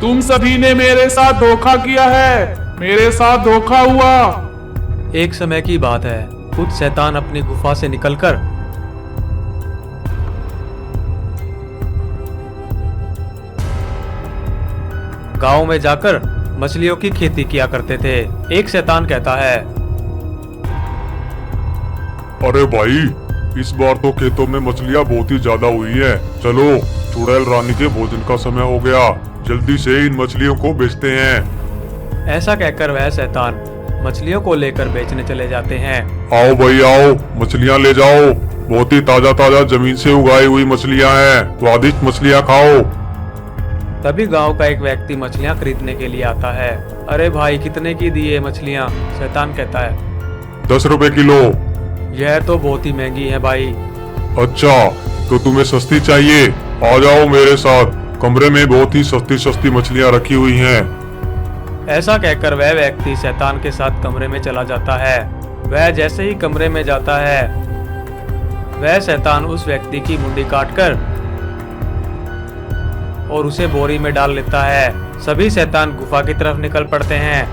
तुम सभी ने मेरे साथ धोखा किया है, मेरे साथ धोखा हुआ। एक समय की बात है, कुछ शैतान अपनी गुफा से निकलकर गांव में जाकर मछलियों की खेती किया करते थे। एक शैतान कहता है, अरे भाई, इस बार तो खेतों में मछलियाँ बहुत ही ज्यादा हुई हैं। चलो, चुड़ैल रानी के भोजन का समय हो गया, जल्दी से इन मछलियों को बेचते हैं। ऐसा कहकर वह शैतान मछलियों को लेकर बेचने चले जाते हैं। आओ भाई आओ, मछलियाँ ले जाओ, बहुत ही ताजा ताजा जमीन से उगाई हुई मछलियाँ हैं, स्वादिष्ट मछलियाँ खाओ। तभी गांव का एक व्यक्ति मछलियां खरीदने के लिए आता है। अरे भाई, कितने की दी है मछलियां? शैतान कहता है, 10 रुपए किलो। यह तो बहुत ही महंगी है भाई। अच्छा, तो तुम्हें सस्ती चाहिए? आ जाओ मेरे साथ, कमरे में बहुत ही सस्ती सस्ती मछलियाँ रखी हुई हैं। ऐसा कहकर वह व्यक्ति शैतान के साथ कमरे में चला जाता है। वह जैसे ही कमरे में जाता है, वह शैतान उस व्यक्ति की मुंडी काटकर और उसे बोरी में डाल लेता है। सभी शैतान गुफा की तरफ निकल पड़ते हैं।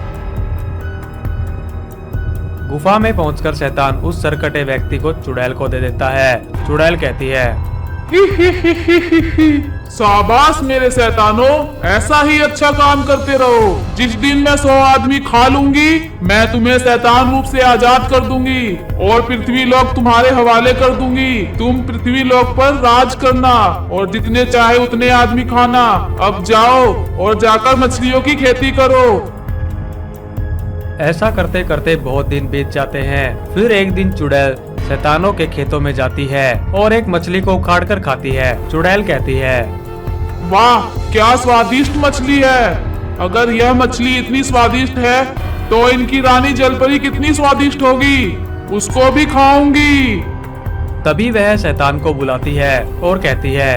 गुफा में पहुंचकर शैतान उस सरकटे व्यक्ति को चुड़ैल को दे देता है। चुड़ैल कहती है, शाबाश मेरे शैतानों, ऐसा ही अच्छा काम करते रहो। जिस दिन मैं 100 आदमी खा लूंगी, मैं तुम्हें शैतान रूप से आजाद कर दूंगी और पृथ्वी लोक तुम्हारे हवाले कर दूंगी। तुम पृथ्वी लोक पर राज करना और जितने चाहे उतने आदमी खाना। अब जाओ और जाकर मछलियों की खेती करो। ऐसा करते करते बहुत दिन बीत जाते हैं। फिर एक दिन चुड़ैल शैतानों के खेतों में जाती है और एक मछली को उखाड़ कर खाती है। चुड़ैल कहती है, वाह क्या स्वादिष्ट मछली है। अगर यह मछली इतनी स्वादिष्ट है तो इनकी रानी जलपरी कितनी स्वादिष्ट होगी, उसको भी खाऊंगी। तभी वह शैतान को बुलाती है और कहती है,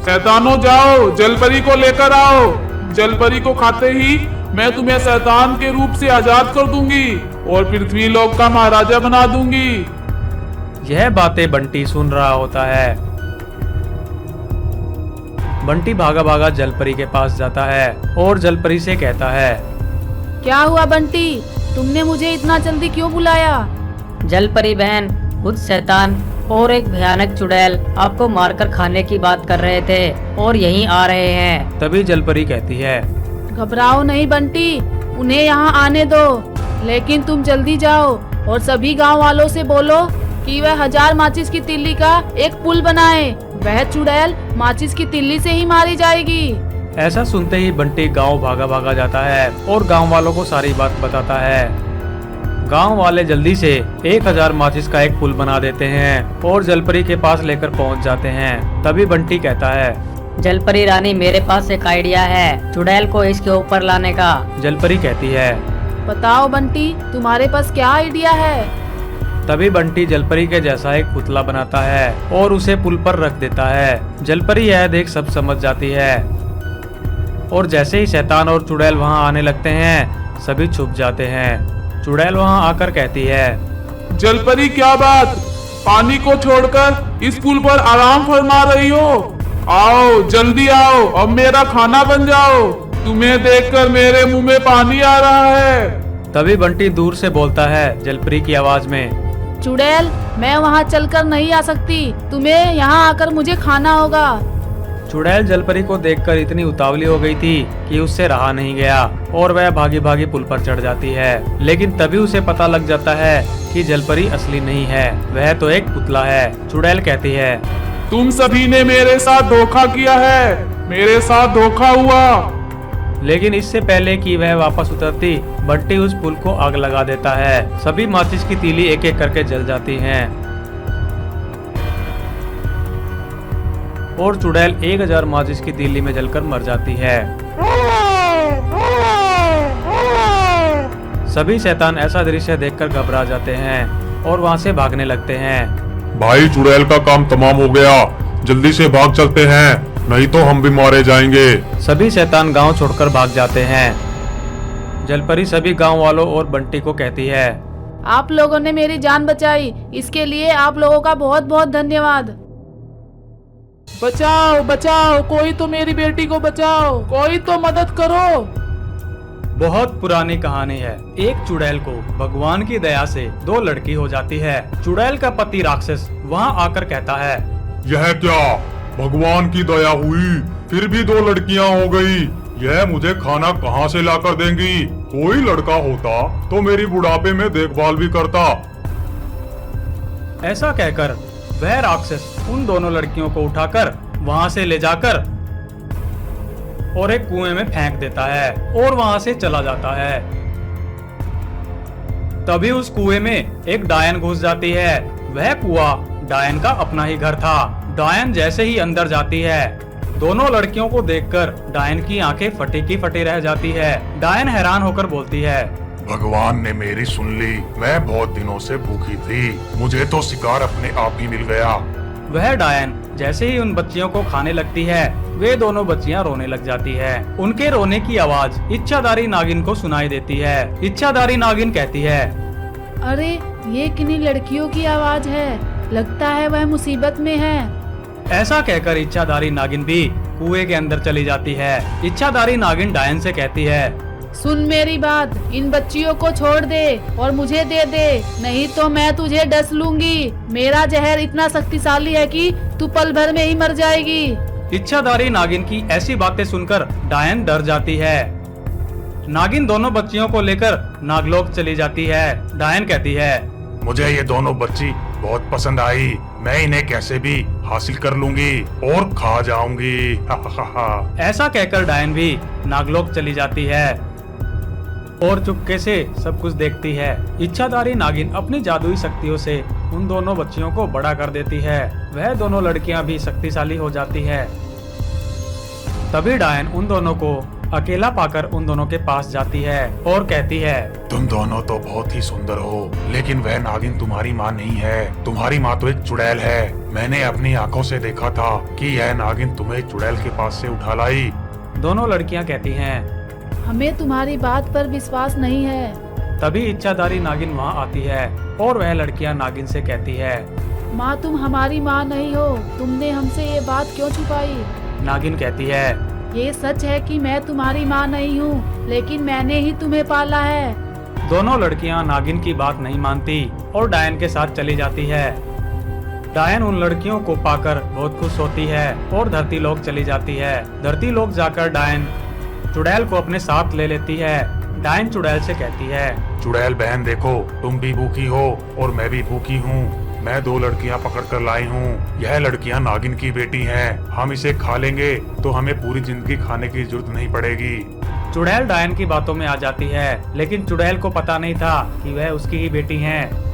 शैतानों जाओ, जलपरी को लेकर आओ। जलपरी को खाते ही मैं तुम्हें शैतान के रूप से आजाद कर दूंगी और पृथ्वी लोक का महाराजा बना दूंगी। यह बातें बंटी सुन रहा होता है। बंटी भागा भागा जलपरी के पास जाता है और जलपरी से कहता है, क्या हुआ बंटी, तुमने मुझे इतना जल्दी क्यों बुलाया? जलपरी बहन, खुद शैतान और एक भयानक चुड़ैल आपको मारकर खाने की बात कर रहे थे और यहीं आ रहे हैं। तभी जलपरी कहती है, घबराओ नहीं बंटी, उन्हें यहाँ आने दो, लेकिन तुम जल्दी जाओ और सभी गांव वालों से बोलो कि वह 1000 माचिस की तिल्ली का एक पुल बनाए। वह चुड़ैल माचिस की तिल्ली से ही मारी जाएगी। ऐसा सुनते ही बंटी गांव भागा भागा जाता है और गांव वालों को सारी बात बताता है। गांव वाले जल्दी से 1000 माचिस का एक पुल बना देते हैं और जलपरी के पास लेकर पहुंच जाते हैं। तभी बंटी कहता है, जलपरी रानी, मेरे पास एक आइडिया है चुड़ैल को इसके ऊपर लाने का। जलपरी कहती है, बताओ बंटी, तुम्हारे पास क्या आइडिया है? तभी बंटी जलपरी के जैसा एक पुतला बनाता है और उसे पुल पर रख देता है। जलपरी यह देख सब समझ जाती है और जैसे ही शैतान और चुड़ैल वहां आने लगते हैं, सभी छुप जाते हैं। चुड़ैल वहां आकर कहती है, जलपरी क्या बात, पानी को छोड़कर इस पुल पर आराम फरमा रही हो? आओ जल्दी आओ, अब मेरा खाना बन जाओ। तुम्हें देखकर मेरे मुंह में पानी आ रहा है। तभी बंटी दूर से बोलता है जलपरी की आवाज में, चुड़ैल, मैं वहाँ चलकर नहीं आ सकती, तुम्हें यहाँ आकर मुझे खाना होगा। चुड़ैल जलपरी को देखकर इतनी उतावली हो गई थी कि उससे रहा नहीं गया और वह भागी भागी पुल पर चढ़ जाती है। लेकिन तभी उसे पता लग जाता है कि जलपरी असली नहीं है, वह तो एक पुतला है। चुड़ैल कहती है, तुम सभी ने मेरे साथ धोखा किया है, मेरे साथ धोखा हुआ। लेकिन इससे पहले कि वह वापस उतरती, बंटी उस पुल को आग लगा देता है। सभी माचिस की तीली एक एक करके जल जाती हैं और चुड़ैल 1000 माचिस की तीली में जलकर मर जाती है। सभी शैतान ऐसा दृश्य देखकर घबरा जाते हैं और वहां से भागने लगते हैं। भाई, चुड़ैल का काम तमाम हो गया, जल्दी से भाग चलते हैं, नहीं तो हम भी मारे जाएंगे। सभी शैतान गांव छोड़कर भाग जाते हैं। जलपरी सभी गांव वालों और बंटी को कहती है, आप लोगों ने मेरी जान बचाई, इसके लिए आप लोगों का बहुत बहुत धन्यवाद। बचाओ बचाओ, कोई तो मेरी बेटी को बचाओ, कोई तो मदद करो। बहुत पुरानी कहानी है। एक चुड़ैल को भगवान की दया से 2 लड़की हो जाती है। चुड़ैल का पति राक्षस वहाँ आकर कहता है, यह क्या, भगवान की दया हुई फिर भी 2 लड़कियां हो गई। यह मुझे खाना कहाँ से लाकर देंगी? कोई लड़का होता तो मेरी बुढ़ापे में देखभाल भी करता। ऐसा कहकर वह राक्षस उन दोनों लड़कियों को उठाकर वहाँ से ले जाकर और एक कुएं में फेंक देता है और वहाँ से चला जाता है। तभी उस कुएं में एक डायन घुस जाती है। वह कुआं डायन का अपना ही घर था। डायन जैसे ही अंदर जाती है, दोनों लड़कियों को देखकर डायन की आंखें फटी की फटी रह जाती है। डायन हैरान होकर बोलती है, भगवान ने मेरी सुन ली। मैं बहुत दिनों से भूखी थी, मुझे तो शिकार अपने आप ही मिल गया। वह डायन जैसे ही उन बच्चियों को खाने लगती है, वे दोनों बच्चियां रोने लग जाती है। उनके रोने की आवाज इच्छाधारी नागिन को सुनाई देती है। इच्छाधारी नागिन कहती है, अरे ये किन्हीं लड़कियों की आवाज है, लगता है वह मुसीबत में है। ऐसा कहकर इच्छाधारी नागिन भी कुएं के अंदर चली जाती है। इच्छाधारी नागिन डायन से कहती है, सुन मेरी बात, इन बच्चियों को छोड़ दे और मुझे दे दे, नहीं तो मैं तुझे डस लूंगी। मेरा जहर इतना शक्तिशाली है कि तू पल भर में ही मर जाएगी। इच्छाधारी नागिन की ऐसी बातें सुनकर डायन डर जाती है। नागिन दोनों बच्चियों को लेकर नागलोक चली जाती है। डायन कहती है, मुझे ये दोनों बच्ची बहुत पसंद आई। मैं इन्हें कैसे भी हासिल कर लूंगी और खा जाऊंगी। ऐसा कहकर डायन भी नागलोक चली जाती है और चुपके से सब कुछ देखती है। इच्छाधारी नागिन अपनी जादुई शक्तियों से उन दोनों बच्चियों को बड़ा कर देती है। वह दोनों लड़कियां भी शक्तिशाली हो जाती है। तभी डायन उन दोनों को अकेला पाकर उन दोनों के पास जाती है और कहती है, तुम दोनों तो बहुत ही सुंदर हो, लेकिन वह नागिन तुम्हारी माँ नहीं है। तुम्हारी माँ तो एक चुड़ैल है। मैंने अपनी आंखों से देखा था कि यह नागिन तुम्हें चुड़ैल के पास से उठा लाई। दोनों लड़कियां कहती हैं, हमें तुम्हारी बात पर विश्वास नहीं है। तभी इच्छाधारी नागिन वहाँ आती है और वह लड़कियां नागिन से कहती है, माँ तुम हमारी माँ नहीं हो, तुमने हमसे ये बात क्यों छुपाई? नागिन कहती है, ये सच है कि मैं तुम्हारी माँ नहीं हूँ, लेकिन मैंने ही तुम्हें पाला है। दोनों लड़कियां नागिन की बात नहीं मानती और डायन के साथ चली जाती है। डायन उन लड़कियों को पाकर बहुत खुश होती है और धरती लोक चली जाती है। धरती लोक जाकर डायन चुड़ैल को अपने साथ ले लेती है। डायन चुड़ैल से कहती है, चुड़ैल बहन देखो, तुम भी भूखी हो और मैं भी भूखी हूँ। मैं 2 लड़कियां पकड़ कर लाई हूँ। यह लड़कियां नागिन की बेटी हैं। हम इसे खा लेंगे तो हमें पूरी जिंदगी खाने की जरूरत नहीं पड़ेगी। चुड़ैल डायन की बातों में आ जाती है, लेकिन चुड़ैल को पता नहीं था कि वह उसकी ही बेटी हैं।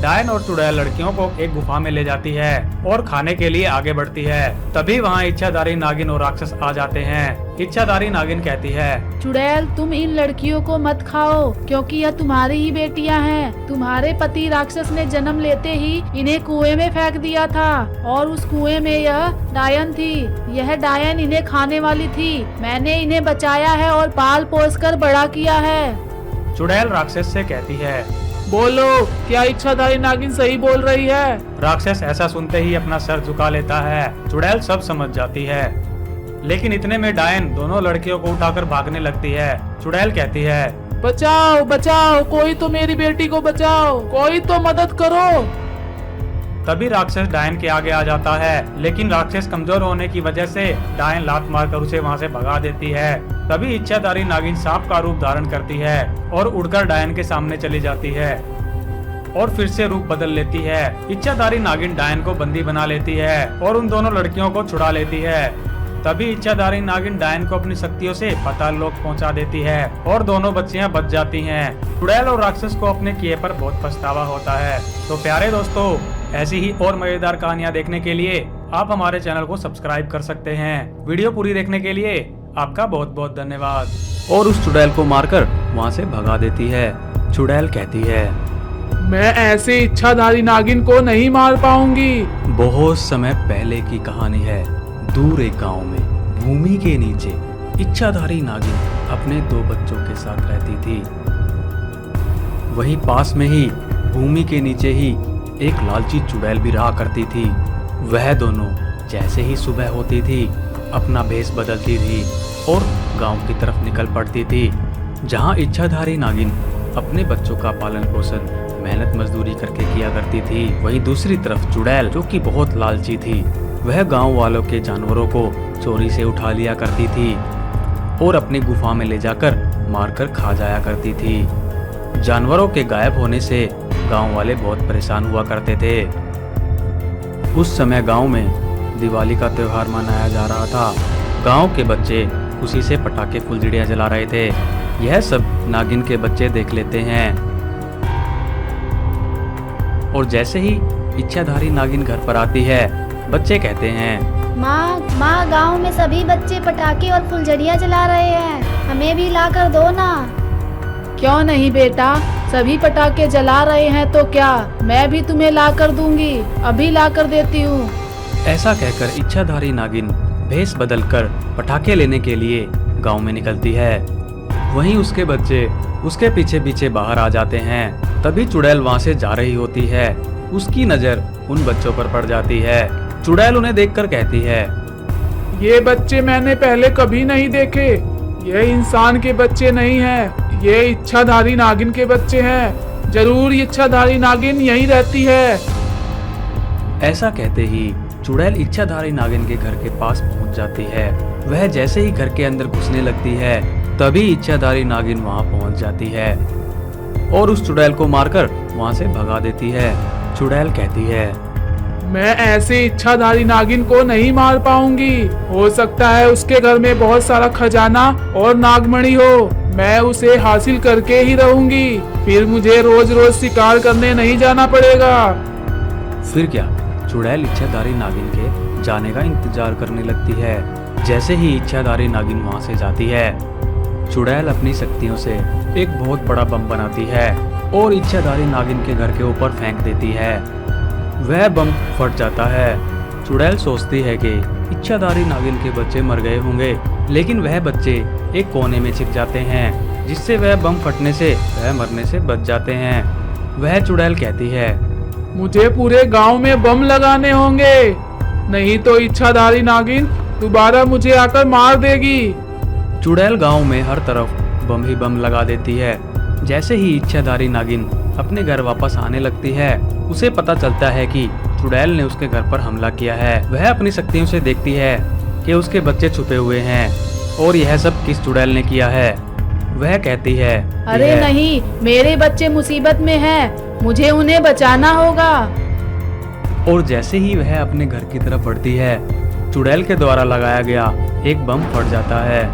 डायन और चुड़ैल लड़कियों को एक गुफा में ले जाती है और खाने के लिए आगे बढ़ती है। तभी वहाँ इच्छाधारी नागिन और राक्षस आ जाते हैं। इच्छाधारी नागिन कहती है, चुड़ैल तुम इन लड़कियों को मत खाओ, क्योंकि यह तुम्हारी ही बेटियां हैं। तुम्हारे पति राक्षस ने जन्म लेते ही इन्हें कुएं में फेंक दिया था और उस कुएं में यह डायन थी। यह डायन इन्हें खाने वाली थी। मैंने इन्हें बचाया है और पाल पोस कर बड़ा किया है। चुड़ैल राक्षस से कहती है, बोलो, क्या इच्छाधारी नागिन सही बोल रही है? राक्षस ऐसा सुनते ही अपना सर झुका लेता है। चुड़ैल सब समझ जाती है, लेकिन इतने में डायन दोनों लड़कियों को उठाकर भागने लगती है। चुड़ैल कहती है, बचाओ बचाओ, कोई तो मेरी बेटी को बचाओ, कोई तो मदद करो। तभी राक्षस डायन के आगे आ जाता है, लेकिन राक्षस कमजोर होने की वजह से डायन लात मारकर उसे वहां से भगा देती है। तभी इच्छाधारी नागिन सांप का रूप धारण करती है और उड़कर डायन के सामने चली जाती है और फिर से रूप बदल लेती है। इच्छाधारी नागिन डायन को बंदी बना लेती है और उन दोनों लड़कियों को छुड़ा लेती है। तभी इच्छाधारी नागिन डायन को अपनी शक्तियों से पाताल लोक पहुंचा देती है और दोनों बच्चियां बच जाती हैं। चुड़ैल और राक्षस को अपने किए पर बहुत पछतावा होता है। तो प्यारे दोस्तों, ऐसी ही और मजेदार कहानियां देखने के लिए आप हमारे चैनल को सब्सक्राइब कर सकते हैं। वीडियो पूरी देखने के लिए आपका बहुत बहुत धन्यवाद। और उस चुड़ैल को मारकर वहाँ से भगा देती है। चुड़ैल कहती है, मैं ऐसे इच्छाधारी नागिन को नहीं मार पाऊंगी। बहुत समय पहले की कहानी है। दूर एक गांव में भूमि के नीचे इच्छाधारी नागिन अपने 2 बच्चों के साथ रहती थी। वहीं पास में ही भूमि के नीचे ही एक लालची चुड़ैल भी रहा करती थी। वह दोनों जैसे ही सुबह होती थी अपना भेष बदलती थी और गांव की तरफ निकल पड़ती थी, जहां इच्छाधारी नागिन अपने बच्चों का पालन पोषण मेहनत मजदूरी करके किया करती थी। वहीं दूसरी तरफ चुड़ैल, जो कि बहुत लालची थी, वह गांव वालों के जानवरों को चोरी से उठा लिया करती थी और अपनी गुफा में ले जाकर मारकर खा जाया करती थी। जानवरों के गायब होने से गांव वाले बहुत परेशान हुआ करते थे। उस समय गांव में दिवाली का त्योहार मनाया जा रहा था। गांव के बच्चे खुशी से पटाखे फुलझड़ियां जला रहे थे। यह सब नागिन के बच्चे देख लेते हैं और जैसे ही इच्छाधारी नागिन घर पर आती है, बच्चे कहते हैं, माँ गांव में सभी बच्चे पटाखे और फुलझड़ियाँ जला रहे हैं, हमें भी ला कर दो ना। क्यों नहीं बेटा, सभी पटाखे जला रहे हैं तो क्या, मैं भी तुम्हें ला कर दूंगी, अभी ला कर देती हूँ। ऐसा कहकर इच्छाधारी नागिन भेष बदलकर पटाखे लेने के लिए गांव में निकलती है। वहीं उसके बच्चे उसके पीछे पीछे बाहर आ जाते हैं। तभी चुड़ैल वहां से जा रही होती है। उसकी नजर उन बच्चों पर पड़ जाती है। चुड़ैल उन्हें देखकर कहती है, ये बच्चे मैंने पहले कभी नहीं देखे, ये इंसान के बच्चे नहीं हैं, ये इच्छाधारी नागिन के बच्चे हैं। जरूर इच्छाधारी नागिन यहीं रहती है। ऐसा कहते ही चुड़ैल इच्छाधारी नागिन के घर के पास पहुंच जाती है। वह जैसे ही घर के अंदर घुसने लगती है, तभी इच्छाधारी नागिन वहां पहुंच जाती है और उस चुड़ैल को मारकर वहां से भगा देती है। चुड़ैल कहती है, मैं ऐसे इच्छाधारी नागिन को नहीं मार पाऊंगी। हो सकता है उसके घर में बहुत सारा खजाना और नागमणि हो, मैं उसे हासिल करके ही रहूंगी। फिर मुझे रोज रोज शिकार करने नहीं जाना पड़ेगा। फिर क्या, चुड़ैल इच्छाधारी नागिन के जाने का इंतजार करने लगती है। जैसे ही इच्छाधारी नागिन वहां से जाती है, चुड़ैल अपनी शक्तियों से एक बहुत बड़ा बम बनाती है और इच्छाधारी नागिन के घर के ऊपर फेंक देती है। वह बम फट जाता है। चुड़ैल सोचती है कि इच्छाधारी नागिन के बच्चे मर गए होंगे, लेकिन वह बच्चे एक कोने में छिप जाते हैं, जिससे वह बम फटने से वह मरने से बच जाते हैं। वह चुड़ैल कहती है, मुझे पूरे गांव में बम लगाने होंगे, नहीं तो इच्छाधारी नागिन दोबारा मुझे आकर मार देगी। चुड़ैल गांव में हर तरफ बम ही बम लगा देती है। जैसे ही इच्छाधारी नागिन अपने घर वापस आने लगती है, उसे पता चलता है कि चुड़ैल ने उसके घर पर हमला किया है। वह अपनी शक्तियों से देखती है कि उसके बच्चे छुपे हुए हैं और यह सब किस चुड़ैल ने किया है। वह कहती है, अरे नहीं, मेरे बच्चे मुसीबत में हैं, मुझे उन्हें बचाना होगा। और जैसे ही वह अपने घर की तरफ बढ़ती है, चुड़ैल के द्वारा लगाया गया एक बम फट जाता है।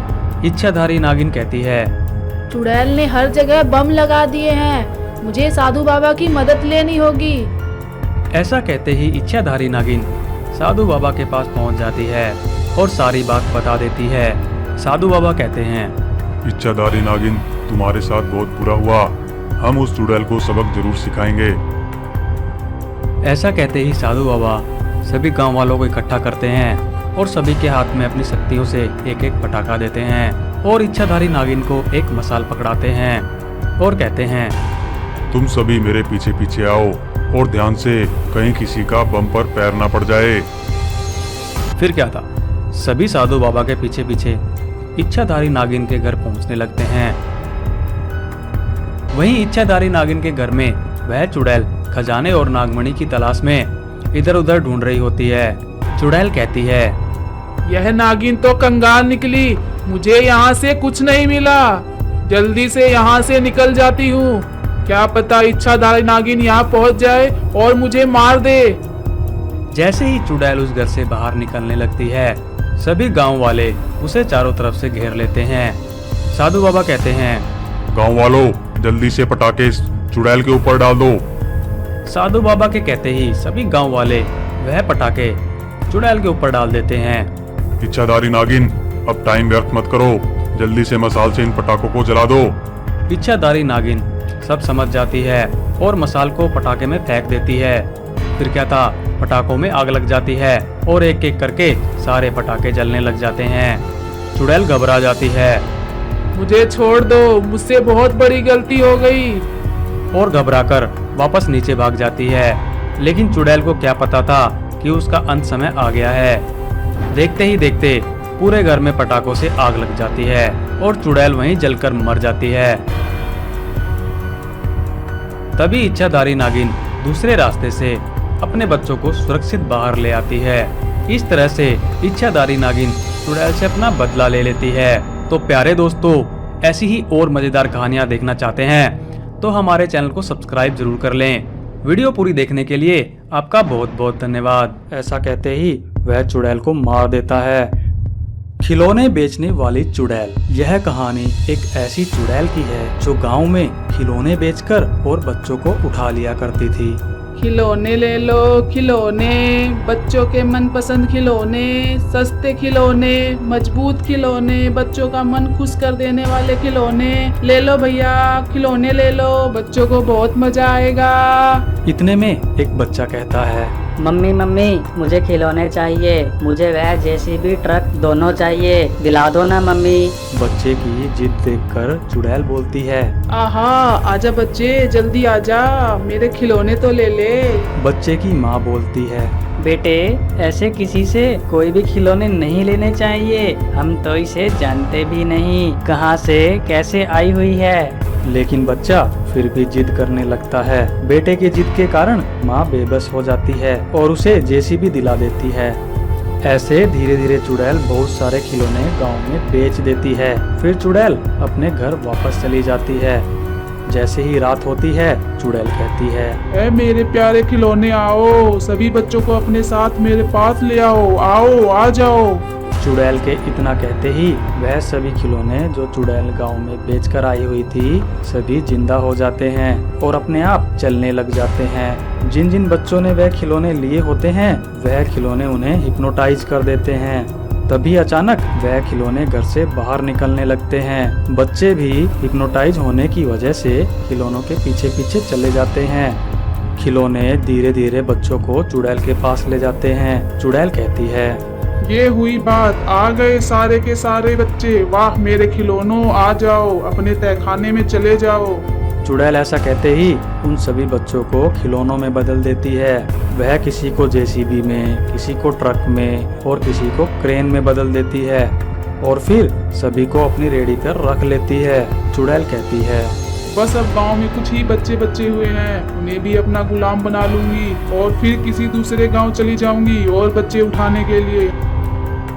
इच्छाधारी नागिन कहती है, चुड़ैल ने हर जगह बम लगा दिए हैं, मुझे साधु बाबा की मदद लेनी होगी। ऐसा कहते ही इच्छाधारी नागिन साधु बाबा के पास पहुंच जाती है और सारी बात बता देती है। साधु बाबा कहते हैं, इच्छाधारी नागिन, तुम्हारे साथ बहुत बुरा हुआ, हम उस चुड़ैल को सबक जरूर सिखाएंगे। ऐसा कहते ही साधु बाबा सभी गांव वालों को इकट्ठा करते हैं और सभी के हाथ में अपनी शक्तियों से एक एक पटाखा देते हैं और इच्छाधारी नागिन को एक मसाल पकड़ाते हैं और कहते हैं, तुम सभी मेरे पीछे पीछे आओ और ध्यान से, कहीं किसी का बम पर पैर ना पड़ जाए। फिर क्या था, सभी साधु बाबा के पीछे पीछे इच्छाधारी नागिन के घर पहुंचने लगते हैं। वहीं इच्छाधारी नागिन के घर में वह चुड़ैल खजाने और नागमणि की तलाश में इधर उधर ढूंढ रही होती है। चुड़ैल कहती है, यह नागिन तो कंगाल निकली, मुझे यहाँ से कुछ नहीं मिला, जल्दी से यहाँ से निकल जाती हूँ। क्या पता इच्छाधारी नागिन यहाँ पहुँच जाए और मुझे मार दे। जैसे ही चुड़ैल उस घर से बाहर निकलने लगती है, सभी गांव वाले उसे चारों तरफ से घेर लेते हैं। साधु बाबा कहते हैं, गांव वालों, जल्दी से पटाखे इस चुड़ैल के ऊपर डाल दो। साधु बाबा के कहते ही सभी गांव वाले वह पटाखे चुड़ैल के ऊपर डाल देते हैं। इच्छाधारी नागिन, अब टाइम व्यर्थ मत करो, जल्दी से मसाल से इन पटाखों को जला दो। इच्छाधारी नागिन सब समझ जाती है और मसाल को पटाखे में फेंक देती है। फिर क्या था, पटाखों में आग लग जाती है और एक एक करके सारे पटाखे जलने लग जाते हैं। चुड़ैल घबरा जाती है मुझे छोड़ दो, मुझसे बहुत बड़ी गलती हो गई। और घबराकर वापस नीचे भाग जाती है। लेकिन चुड़ैल को क्या पता था कि उसका अंत समय आ गया है। देखते ही देखते पूरे घर में पटाखों से आग लग जाती है और चुड़ैल वहीं जलकर मर जाती है। तभी इच्छाधारी नागिन दूसरे रास्ते से अपने बच्चों को सुरक्षित बाहर ले आती है। इस तरह से इच्छाधारी नागिन चुड़ैल से अपना बदला ले लेती है। तो प्यारे दोस्तों, ऐसी ही और मजेदार कहानियां देखना चाहते हैं तो हमारे चैनल को सब्सक्राइब जरूर कर लें। वीडियो पूरी देखने के लिए आपका बहुत बहुत धन्यवाद। ऐसा कहते ही वह चुड़ैल को मार देता है। खिलौने बेचने वाली चुड़ैल। यह कहानी एक ऐसी चुड़ैल की है जो गांव में खिलौने बेचकर और बच्चों को उठा लिया करती थी। खिलौने ले लो खिलौने, बच्चों के मनपसंद खिलौने, सस्ते खिलौने, मजबूत खिलौने, बच्चों का मन खुश कर देने वाले खिलौने ले लो भैया, खिलौने ले लो, बच्चों को बहुत मजा आएगा। इतने में एक बच्चा कहता है, मम्मी मम्मी मुझे खिलौने चाहिए, मुझे वह जेसीबी ट्रक दोनों चाहिए, दिला दो ना मम्मी। बच्चे की जिद देखकर चुड़ैल बोलती है, आहा, आजा बच्चे, जल्दी आजा, मेरे खिलौने तो ले ले। बच्चे की माँ बोलती है, बेटे ऐसे किसी से कोई भी खिलौने नहीं लेने चाहिए, हम तो इसे जानते भी नहीं, कहाँ से कैसे आई हुई है। लेकिन बच्चा फिर भी जिद करने लगता है। बेटे की जिद के कारण माँ बेबस हो जाती है और उसे जेसीबी दिला देती है। ऐसे धीरे धीरे चुड़ैल बहुत सारे खिलौने गांव में बेच देती है। फिर चुड़ैल अपने घर वापस चली जाती है। जैसे ही रात होती है चुड़ैल कहती है, ए मेरे प्यारे खिलौने आओ, सभी बच्चों को अपने साथ मेरे पास ले आओ, आओ आ जाओ। चुड़ैल के इतना कहते ही वह सभी खिलौने जो चुड़ैल गांव में बेचकर आई हुई थी सभी जिंदा हो जाते हैं और अपने आप चलने लग जाते हैं। जिन जिन बच्चों ने वह खिलौने लिए होते हैं वह खिलौने उन्हें हिप्नोटाइज कर देते हैं। तभी अचानक वह खिलौने घर से बाहर निकलने लगते हैं। बच्चे भी हिप्नोटाइज होने की वजह से खिलौनों के पीछे पीछे चले जाते हैं। खिलौने धीरे धीरे बच्चों को चुड़ैल के पास ले जाते हैं। चुड़ैल कहती है, ये हुई बात, आ गए सारे के सारे बच्चे, वाह मेरे खिलौनों, आ जाओ, अपने तहखाने में चले जाओ। चुड़ैल ऐसा कहते ही उन सभी बच्चों को खिलौनों में बदल देती है। वह किसी को जेसीबी में, किसी को ट्रक में और किसी को क्रेन में बदल देती है और फिर सभी को अपनी रेडी पर रख लेती है। चुड़ैल कहती है, बस अब गांव में कुछ ही बच्चे बच्चे हुए हैं, उन्हें भी अपना गुलाम बना लूंगी और फिर किसी दूसरे गांव चली जाऊंगी और बच्चे उठाने के लिए।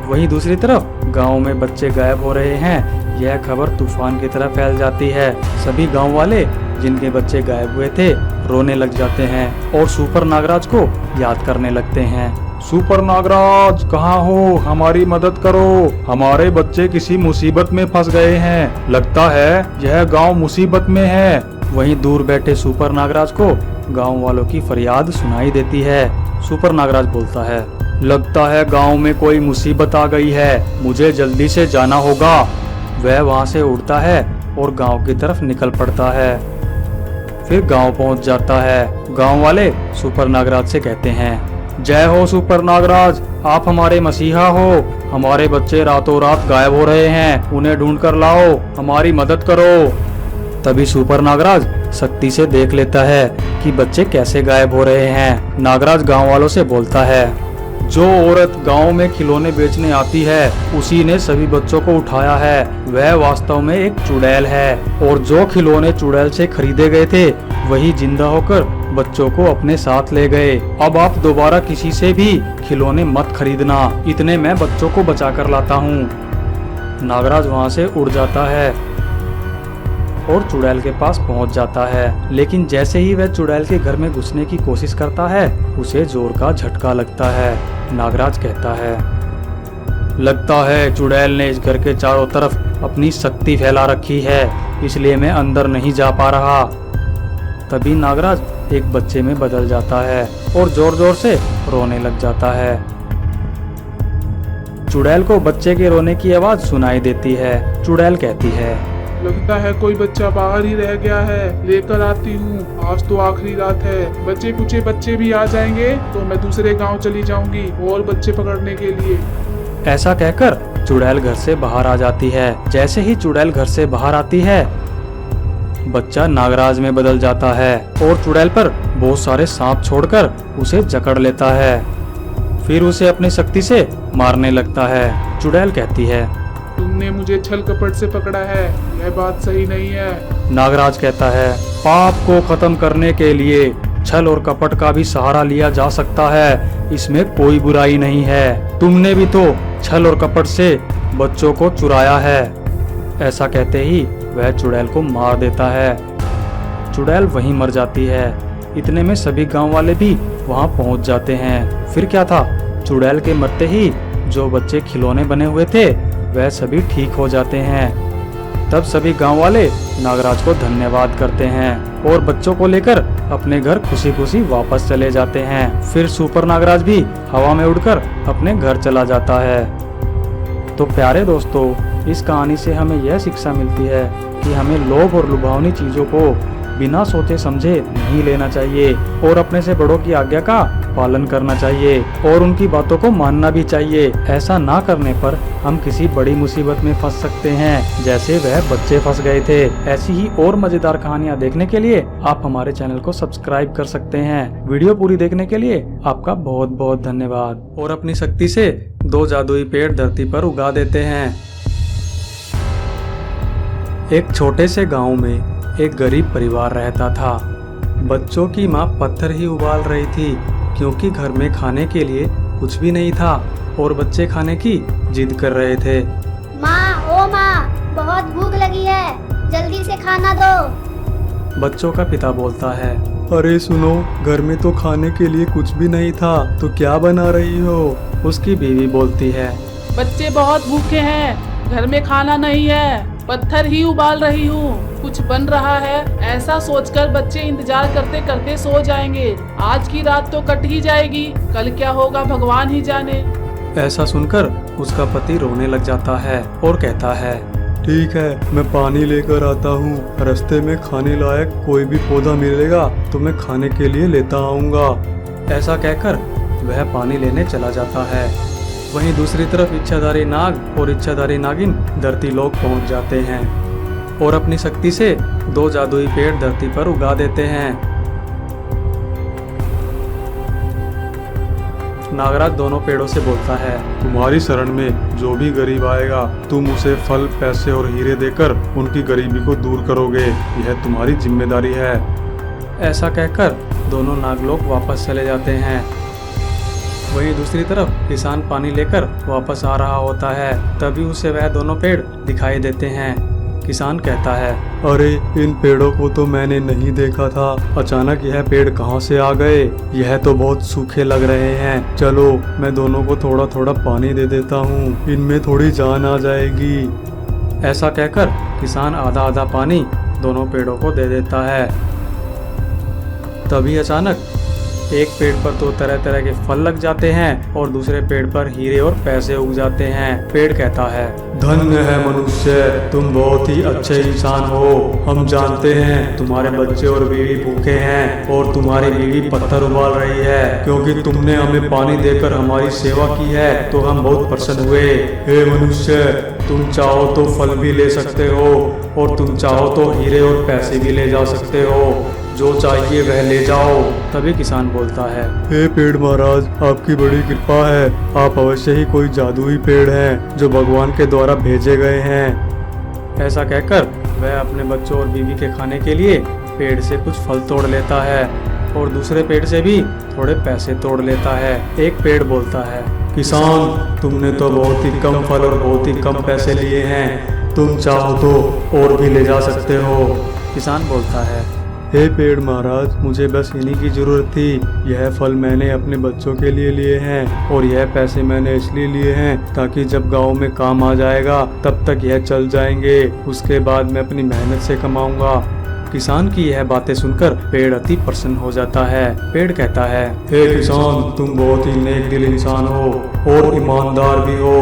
वहीं दूसरी तरफ गांव में बच्चे गायब हो रहे हैं। यह खबर तूफान की तरह फैल जाती है। सभी गांव वाले जिनके बच्चे गायब हुए थे रोने लग जाते हैं और सुपर नागराज को याद करने लगते हैं। सुपर नागराज कहाँ हो, हमारी मदद करो, हमारे बच्चे किसी मुसीबत में फंस गए हैं, लगता है यह गांव मुसीबत में है। वहीं दूर बैठे सुपर नागराज को गांव वालों की फरियाद सुनाई देती है। सुपर नागराज बोलता है, लगता है गांव में कोई मुसीबत आ गई है, मुझे जल्दी से जाना होगा। वह वहां से उड़ता है और गांव की तरफ निकल पड़ता है। फिर गांव पहुंच जाता है। गांव वाले सुपर नागराज से कहते हैं, जय हो सुपर नागराज, आप हमारे मसीहा हो, हमारे बच्चे रातों रात गायब हो रहे हैं, उन्हें ढूंढ कर लाओ, हमारी मदद करो। तभी सुपर नागराज सख्ती से देख लेता है कि बच्चे कैसे गायब हो रहे हैं। नागराज गांव वालों से बोलता है, जो औरत गांव में खिलौने बेचने आती है उसी ने सभी बच्चों को उठाया है। वह वास्तव में एक चुड़ैल है और जो खिलौने चुड़ैल से खरीदे गए थे वही जिंदा होकर बच्चों को अपने साथ ले गए। अब आप दोबारा किसी से भी खिलौने मत खरीदना, इतने मैं बच्चों को बचा कर लाता हूँ। नागराज वहाँ से उड़ जाता है और चुड़ैल के पास पहुंच जाता है। लेकिन जैसे ही वह चुड़ैल के घर में घुसने की कोशिश करता है उसे जोर का झटका लगता है। नागराज कहता है, लगता है चुड़ैल ने इस घर के चारों तरफ अपनी शक्ति फैला रखी है, इसलिए मैं अंदर नहीं जा पा रहा। तभी नागराज एक बच्चे में बदल जाता है और जोर जोर से रोने लग जाता है। चुड़ैल को बच्चे के रोने की आवाज सुनाई देती है। चुड़ैल कहती है, लगता है कोई बच्चा बाहर ही रह गया है, लेकर आती हूँ, आज तो आखिरी रात है, बच्चे कुछ बच्चे भी आ जाएंगे तो मैं दूसरे गांव चली जाऊंगी और बच्चे पकड़ने के लिए। ऐसा कहकर चुड़ैल घर से बाहर आ जाती है। जैसे ही चुड़ैल घर से बाहर आती है बच्चा नागराज में बदल जाता है और चुड़ैल पर बहुत सारे सांप छोड़कर उसे जकड़ लेता है। फिर उसे अपनी शक्ति से मारने लगता है। चुड़ैल कहती है, तुमने मुझे छल कपट से पकड़ा है, यह बात सही नहीं है। नागराज कहता है, पाप को खत्म करने के लिए छल और कपट का भी सहारा लिया जा सकता है, इसमें कोई बुराई नहीं है। तुमने भी तो छल और कपट से बच्चों को चुराया है। ऐसा कहते ही वह चुड़ैल को मार देता है। चुड़ैल वहीं मर जाती है। इतने में सभी गांव वाले भी वहां पहुंच जाते हैं। फिर क्या था, चुड़ैल के मरते ही जो बच्चे खिलौने बने हुए थे वह सभी ठीक हो जाते हैं। तब सभी गांव वाले नागराज को धन्यवाद करते हैं और बच्चों को लेकर अपने घर खुशी खुशी वापस चले जाते हैं। फिर सुपर नागराज भी हवा में उड़कर अपने घर चला जाता है। तो प्यारे दोस्तों, इस कहानी से हमें यह शिक्षा मिलती है कि हमें लोभ और लुभावनी चीजों को बिना सोचे समझे नहीं लेना चाहिए और अपने से बड़ों की आज्ञा का पालन करना चाहिए और उनकी बातों को मानना भी चाहिए। ऐसा ना करने पर हम किसी बड़ी मुसीबत में फंस सकते हैं, जैसे वह बच्चे फंस गए थे। ऐसी ही और मजेदार कहानियाँ देखने के लिए आप हमारे चैनल को सब्सक्राइब कर सकते हैं। वीडियो पूरी देखने के लिए आपका बहुत बहुत धन्यवाद। और अपनी शक्ति से 2 जादुई पेड़ धरती पर उगा देते हैं। एक छोटे से गांव में एक गरीब परिवार रहता था। बच्चों की माँ पत्थर ही उबाल रही थी क्योंकि घर में खाने के लिए कुछ भी नहीं था और बच्चे खाने की जिद कर रहे थे। माँ, ओ माँ, बहुत भूख लगी है, जल्दी से खाना दो। बच्चों का पिता बोलता है, अरे सुनो, घर में तो खाने के लिए कुछ भी नहीं था, तो क्या बना रही हो? उसकी बीवी बोलती है, बच्चे बहुत भूखे हैं, घर में खाना नहीं है, पत्थर ही उबाल रही हूँ, कुछ बन रहा है। ऐसा सोचकर बच्चे इंतजार करते करते सो जाएंगे। आज की रात तो कट ही जाएगी, कल क्या होगा भगवान ही जाने। ऐसा सुनकर उसका पति रोने लग जाता है और कहता है, ठीक है, मैं पानी लेकर आता हूँ। रास्ते में खाने लायक कोई भी पौधा मिलेगा तो मैं खाने के लिए लेता आऊँगा। ऐसा कहकर वह पानी लेने चला जाता है। वहीं दूसरी तरफ इच्छाधारी नाग और इच्छाधारी नागिन धरती लोक पहुंच जाते हैं और अपनी शक्ति से 2 जादुई पेड़ धरती पर उगा देते हैं। नागराज दोनों पेड़ों से बोलता है, तुम्हारी शरण में जो भी गरीब आएगा तुम उसे फल, पैसे और हीरे देकर उनकी गरीबी को दूर करोगे, यह तुम्हारी जिम्मेदारी है। ऐसा कहकर दोनों नागलोक वापस चले जाते हैं। वहीं दूसरी तरफ किसान पानी लेकर वापस आ रहा होता है। तभी उसे वह दोनों पेड़ दिखाई देते हैं। किसान कहता है, अरे इन पेड़ों को तो मैंने नहीं देखा था, अचानक यह पेड़ कहाँ से आ गए? यह तो बहुत सूखे लग रहे हैं। चलो मैं दोनों को थोड़ा थोड़ा पानी दे देता हूँ, इनमें थोड़ी जान आ जाएगी। ऐसा कहकर किसान आधा आधा पानी दोनों पेड़ों को दे देता है। तभी अचानक एक पेड़ पर तो तरह तरह के फल लग जाते हैं और दूसरे पेड़ पर हीरे और पैसे उग जाते हैं। पेड़ कहता है, धन्य है मनुष्य, तुम बहुत ही अच्छे इंसान हो। हम जानते हैं तुम्हारे बच्चे और बीवी भूखे हैं और तुम्हारी बीवी पत्थर उबाल रही है। क्योंकि तुमने हमें पानी देकर हमारी सेवा की है तो हम बहुत प्रसन्न हुए। हे मनुष्य, तुम चाहो तो फल भी ले सकते हो और तुम चाहो तो हीरे और पैसे भी ले जा सकते हो, जो चाहिए वह ले जाओ। तभी किसान बोलता है, हे पेड़ महाराज, आपकी बड़ी कृपा है, आप अवश्य ही कोई जादुई पेड़ हैं जो भगवान के द्वारा भेजे गए हैं। ऐसा कहकर वह अपने बच्चों और बीवी के खाने के लिए पेड़ से कुछ फल तोड़ लेता है और दूसरे पेड़ से भी थोड़े पैसे तोड़ लेता है। एक पेड़ बोलता है, किसान, तुमने तो बहुत ही कम फल और बहुत ही कम पैसे लिए हैं, तुम चाहो तो और भी ले जा सकते हो। किसान बोलता है, हे पेड़ महाराज, मुझे बस इन्हीं की जरूरत थी। यह फल मैंने अपने बच्चों के लिए लिए हैं और यह पैसे मैंने इसलिए लिए हैं ताकि जब गांव में काम आ जाएगा तब तक यह चल जाएंगे, उसके बाद मैं अपनी मेहनत से कमाऊंगा। किसान की यह बातें सुनकर पेड़ अति प्रसन्न हो जाता है। पेड़ कहता है, हे किसान, तुम बहुत ही नेक दिल इंसान हो और ईमानदार भी हो।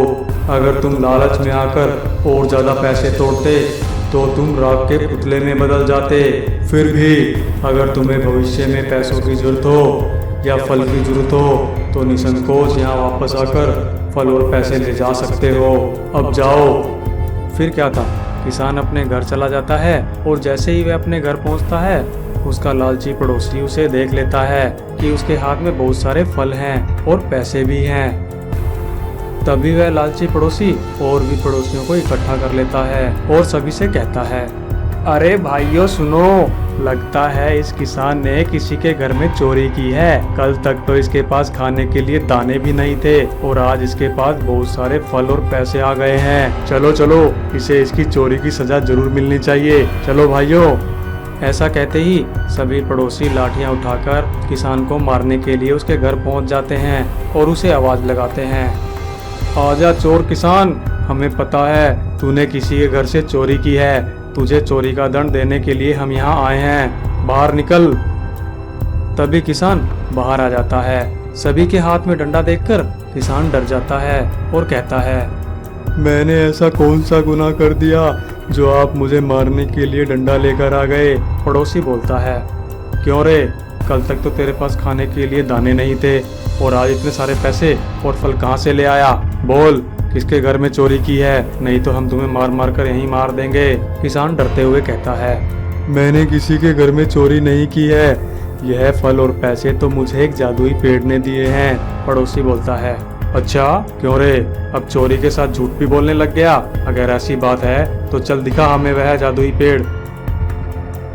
अगर तुम लालच में आकर और ज्यादा पैसे तोड़ते तो तुम राख के पुतले में बदल जाते। फिर भी अगर तुम्हें भविष्य में पैसों की जरूरत हो या फल की जरूरत हो तो निसंकोच यहाँ वापस आकर फल और पैसे ले जा सकते हो। अब जाओ। फिर क्या था, किसान अपने घर चला जाता है और जैसे ही वह अपने घर पहुंचता है उसका लालची पड़ोसी उसे देख लेता है कि उसके हाथ में बहुत सारे फल हैं और पैसे भी हैं। तभी वह लालची पड़ोसी और भी पड़ोसियों को इकट्ठा कर लेता है और सभी से कहता है, अरे भाइयों सुनो, लगता है इस किसान ने किसी के घर में चोरी की है। कल तक तो इसके पास खाने के लिए दाने भी नहीं थे और आज इसके पास बहुत सारे फल और पैसे आ गए हैं। चलो चलो, इसे इसकी चोरी की सजा जरूर मिलनी चाहिए। चलो भाइयों। ऐसा कहते ही सभी पड़ोसी लाठियां उठाकर किसान को मारने के लिए उसके घर पहुंच जाते हैं और उसे आवाज लगाते हैं, आजा चोर किसान, हमें पता है तूने किसी के घर से चोरी की है। तुझे चोरी का दंड देने के लिए हम यहाँ आए हैं, बाहर निकल। तभी किसान बाहर आ जाता है। सभी के हाथ में डंडा देखकर किसान डर जाता है और कहता है, मैंने ऐसा कौन सा गुनाह कर दिया जो आप मुझे मारने के लिए डंडा लेकर आ गए। पड़ोसी बोलता है, क्यों रे, कल तक तो तेरे पास खाने के लिए दाने नहीं थे और आज इतने सारे पैसे और फल कहाँ से ले आया। बोल, किसके घर में चोरी की है, नहीं तो हम तुम्हें मार मार कर यहीं मार देंगे। किसान डरते हुए कहता है, मैंने किसी के घर में चोरी नहीं की है, यह फल और पैसे तो मुझे एक जादुई पेड़ ने दिए हैं। पड़ोसी बोलता है, अच्छा क्यों रे, अब चोरी के साथ झूठ भी बोलने लग गया। अगर ऐसी बात है तो चल दिखा हमें वह जादुई पेड़।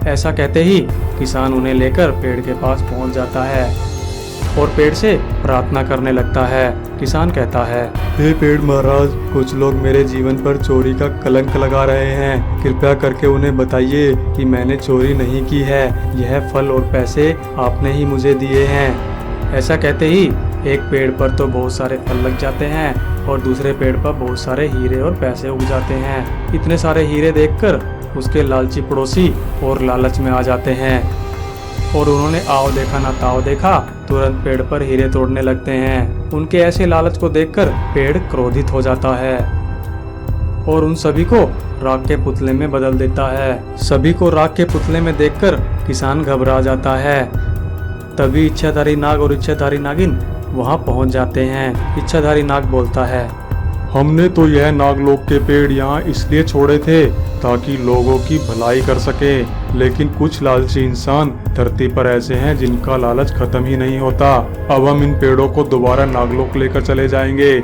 ऐसा कहते ही किसान उन्हें लेकर पेड़ के पास पहुंच जाता है और पेड़ से प्रार्थना करने लगता है। किसान कहता है, हे पेड़ महाराज, कुछ लोग मेरे जीवन पर चोरी का कलंक लगा रहे हैं, कृपया करके उन्हें बताइए कि मैंने चोरी नहीं की है, यह फल और पैसे आपने ही मुझे दिए हैं। ऐसा कहते ही एक पेड़ पर तो बहुत सारे फल लग जाते हैं और दूसरे पेड़ पर बहुत सारे हीरे और पैसे उग जाते हैं। इतने सारे हीरे देखकर उसके लालची पड़ोसी और लालच में आ जाते हैं और उन्होंने आओ देखा ना ताओ देखा, तुरंत पेड़ पर हीरे तोड़ने लगते हैं। उनके ऐसे लालच को देखकर पेड़ क्रोधित हो जाता है और उन सभी को राख के पुतले में बदल देता है। सभी को राख के पुतले में देखकर किसान घबरा जाता है। तभी इच्छाधारी नाग और इच्छाधारी नागिन वहां पहुंच जाते हैं। इच्छाधारी नाग बोलता है, हमने तो यह नागलोक के पेड़ यहाँ इसलिए छोड़े थे ताकि लोगों की भलाई कर सके, लेकिन कुछ लालची इंसान धरती पर ऐसे हैं जिनका लालच खत्म ही नहीं होता। अब हम इन पेड़ों को दोबारा नागलोक लेकर चले जाएंगे।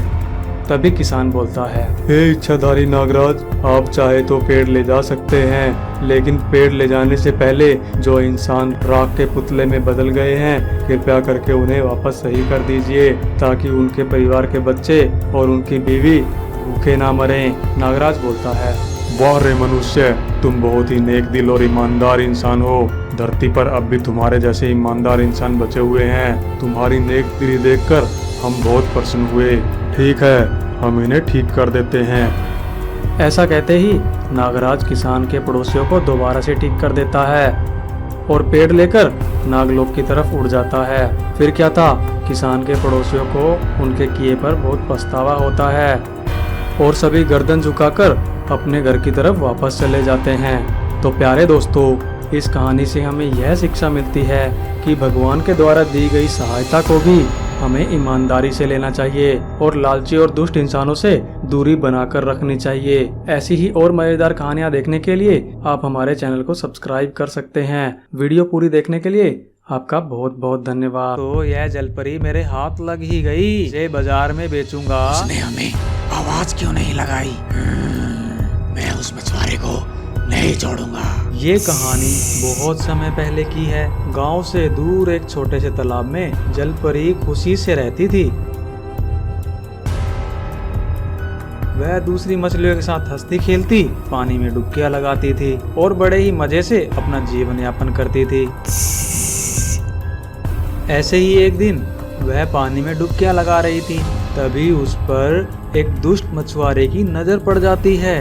तभी किसान बोलता है, हे इच्छाधारी नागराज, आप चाहे तो पेड़ ले जा सकते हैं, लेकिन पेड़ ले जाने से पहले जो इंसान राख के पुतले में बदल गए हैं, कृपया करके उन्हें वापस सही कर दीजिए ताकि उनके परिवार के बच्चे और उनकी बीवी भूखे ना मरें। नागराज बोलता है, वाह रे मनुष्य, तुम बहुत ही नेक दिल और ईमानदार इंसान हो। धरती पर अब भी तुम्हारे जैसे ईमानदार इंसान बचे हुए हैं। तुम्हारी नेक दिली देखकर हम बहुत प्रसन्न हुए। ठीक है, हम इन्हें ठीक कर देते हैं। ऐसा कहते ही नागराज किसान के पड़ोसियों को दोबारा से ठीक कर देता है और पेड़ लेकर नागलोक की तरफ उड़ जाता है। फिर क्या था, किसान के पड़ोसियों को उनके किए पर बहुत पछतावा होता है और सभी गर्दन झुकाकर अपने घर की तरफ वापस चले जाते हैं। तो प्यारे दोस्तों, इस कहानी से हमें यह शिक्षा मिलती है कि भगवान के द्वारा दी गई सहायता को भी हमें ईमानदारी से लेना चाहिए और लालची और दुष्ट इंसानों से दूरी बनाकर रखनी चाहिए। ऐसी ही और मजेदार कहानियाँ देखने के लिए आप हमारे चैनल को सब्सक्राइब कर सकते हैं। वीडियो पूरी देखने के लिए आपका बहुत बहुत धन्यवाद। तो यह जलपरी मेरे हाथ लग ही गई, इसे बाजार में बेचूंगा। उसने हमें आवाज क्यों नहीं लगाई? मैं उस मछुआरे को नहीं छोड़ूंगा। ये कहानी बहुत समय पहले की है। गांव से दूर एक छोटे से तालाब में जलपरी खुशी से रहती थी। वह दूसरी मछलियों के साथ हंसती खेलती, पानी में डुबकियां लगाती थी और बड़े ही मजे से अपना जीवन यापन करती थी। ऐसे ही एक दिन वह पानी में डुबकियां लगा रही थी, तभी उस पर एक दुष्ट मछुआरे की नजर पड़ जाती है।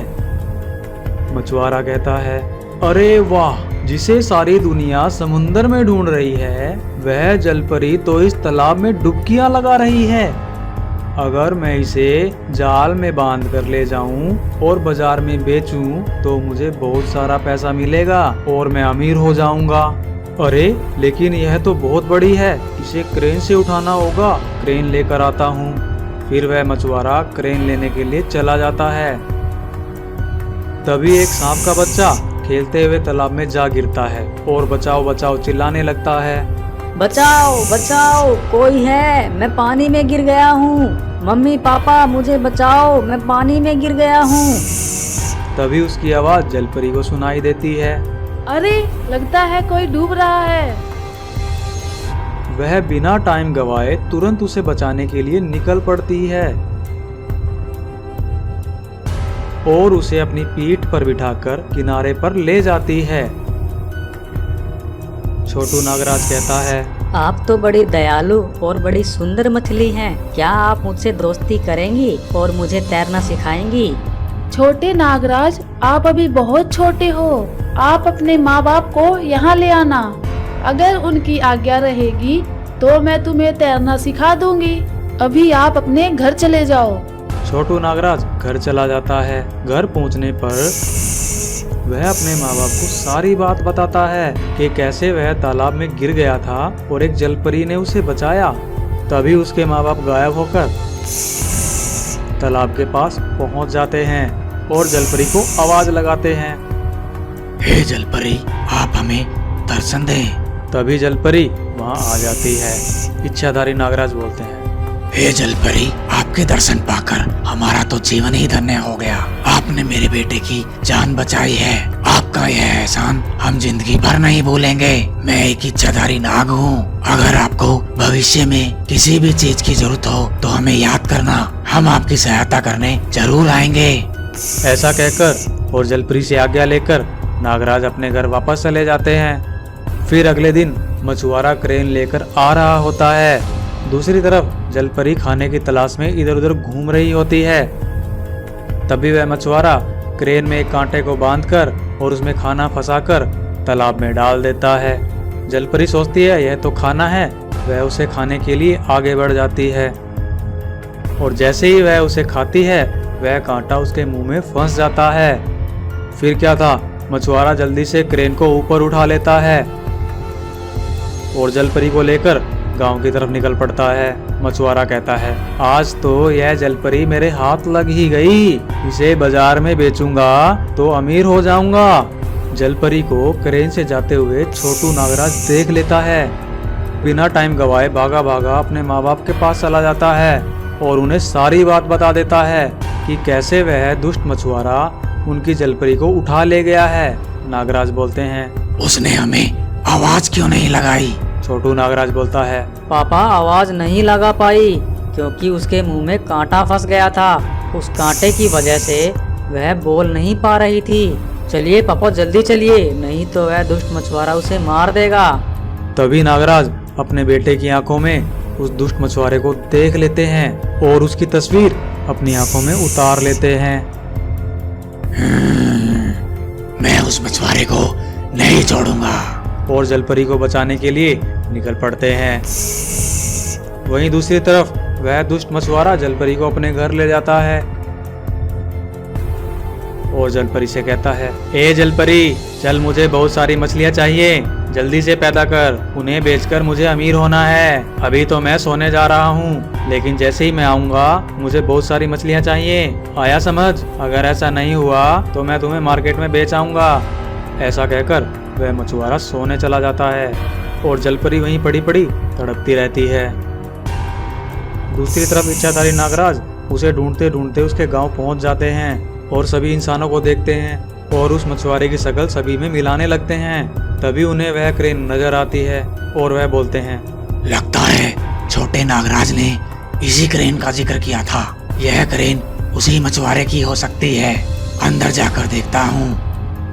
मछुआरा कहता है, अरे वाह, जिसे सारी दुनिया समुंदर में ढूंढ रही है, वह जलपरी तो इस तालाब में डुबकियां लगा रही है। अगर मैं इसे जाल में बांध कर ले जाऊं और बाजार में बेचूं तो मुझे बहुत सारा पैसा मिलेगा और मैं अमीर हो जाऊंगा। अरे लेकिन यह तो बहुत बड़ी है, इसे क्रेन से उठाना होगा। क्रेन लेकर आता हूँ। फिर वह मछुआरा क्रेन लेने के लिए चला जाता है। तभी एक सांप का बच्चा खेलते हुए तालाब में जा गिरता है और बचाओ बचाओ चिल्लाने लगता है। बचाओ बचाओ, कोई है, मैं पानी में गिर गया हूँ। मम्मी पापा मुझे बचाओ, मैं पानी में गिर गया हूँ। तभी उसकी आवाज जलपरी को सुनाई देती है। अरे लगता है कोई डूब रहा है। वह बिना टाइम गवाए तुरंत उसे बचाने के लिए निकल पड़ती है और उसे अपनी पीठ पर बिठाकर किनारे पर ले जाती है। छोटू नागराज कहता है, आप तो बड़ी दयालु और बड़ी सुंदर मछली हैं। क्या आप मुझसे दोस्ती करेंगी और मुझे तैरना सिखाएंगी? छोटे नागराज, आप अभी बहुत छोटे हो। आप अपने माँ बाप को यहाँ ले आना। अगर उनकी आज्ञा रहेगी तो मैं तुम्हें तैरना सिखा दूंगी। अभी आप अपने घर चले जाओ। छोटू नागराज घर चला जाता है। घर पहुंचने पर वह अपने माँ बाप को सारी बात बताता है कि कैसे वह तालाब में गिर गया था और एक जलपरी ने उसे बचाया। तभी उसके माँ बाप गायब होकर तालाब के पास पहुंच जाते हैं और जलपरी को आवाज लगाते हैं, हे जलपरी, आप हमें दर्शन दें। तभी जलपरी वहां आ जाती है। इच्छाधारी नागराज बोलते हैं, हे जलपरी, आपके दर्शन पाकर हमारा तो जीवन ही धन्य हो गया। आपने मेरे बेटे की जान बचाई है। आपका यह एहसान हम जिंदगी भर नहीं भूलेंगे। मैं एक इच्छाधारी नाग हूँ। अगर आपको भविष्य में किसी भी चीज की जरूरत हो तो हमें याद करना। हम आपकी सहायता करने जरूर आएंगे। ऐसा कहकर और जलपरी से आज्ञा लेकर नागराज अपने घर वापस चले जाते हैं। फिर अगले दिन मछुआरा क्रेन लेकर आ रहा होता है। दूसरी तरफ जलपरी खाने की तलाश में इधर उधर घूम रही होती है। तभी वह मछुआरा क्रेन में एक कांटे को बांधकर और उसमें खाना फंसाकर तालाब में डाल देता है। जलपरी सोचती है यह तो खाना है। वह उसे खाने के लिए आगे बढ़ जाती है और जैसे ही वह उसे खाती है वह कांटा उसके मुंह में फंस जाता है। फिर क्या था, मछुआरा जल्दी से क्रेन को ऊपर उठा लेता है और जलपरी को लेकर गांव की तरफ निकल पड़ता है। मछुआरा कहता है, आज तो यह जलपरी मेरे हाथ लग ही गई। इसे बाजार में बेचूंगा तो अमीर हो जाऊंगा। जलपरी को क्रेन से जाते हुए छोटू नागराज देख लेता है। बिना टाइम गवाए भागा भागा अपने माँ बाप के पास चला जाता है और उन्हें सारी बात बता देता है कि कैसे वह दुष्ट मछुआरा उनकी जलपरी को उठा ले गया है। नागराज बोलते हैं, उसने हमें आवाज क्यों नहीं लगाई? छोटू नागराज बोलता है, पापा आवाज नहीं लगा पाई क्योंकि उसके मुंह में कांटा फंस गया था। उस कांटे की वजह से वह बोल नहीं पा रही थी। चलिए पापा जल्दी चलिए, नहीं तो वह दुष्ट मछुआरा उसे मार देगा। तभी नागराज अपने बेटे की आंखों में उस दुष्ट मछुआरे को देख लेते हैं और उसकी तस्वीर अपनी आंखों में उतार लेते हैं। मैं उस मछुआरे को नहीं छोड़ूंगा। और जलपरी को बचाने के लिए निकल पड़ते हैं। वहीं दूसरी तरफ वह दुष्ट मछुआरा जलपरी को अपने घर ले जाता है और जलपरी से कहता है, ए जलपरी, चल मुझे बहुत सारी मछलियाँ चाहिए, जल्दी से पैदा कर। उन्हें बेचकर मुझे अमीर होना है। अभी तो मैं सोने जा रहा हूँ, लेकिन जैसे ही मैं आऊँगा मुझे बहुत सारी मछलियाँ चाहिए। आया समझ? अगर ऐसा नहीं हुआ तो मैं तुम्हें मार्केट में बेच आऊँगा। ऐसा कहकर वह मछुआरा सोने चला जाता है और जलपरी वहीं पड़ी पड़ी तड़पती रहती है। दूसरी तरफ इच्छाधारी नागराज उसे ढूंढते ढूंढते उसके गांव पहुंच जाते हैं और सभी इंसानों को देखते हैं और उस मछुआरे की शक्ल सभी में मिलाने लगते हैं। तभी उन्हें वह क्रेन नजर आती है और वह बोलते हैं, लगता है छोटे नागराज ने इसी क्रेन का जिक्र किया था। यह क्रेन उसी मछुआरे की हो सकती है। अंदर जाकर देखता हूँ।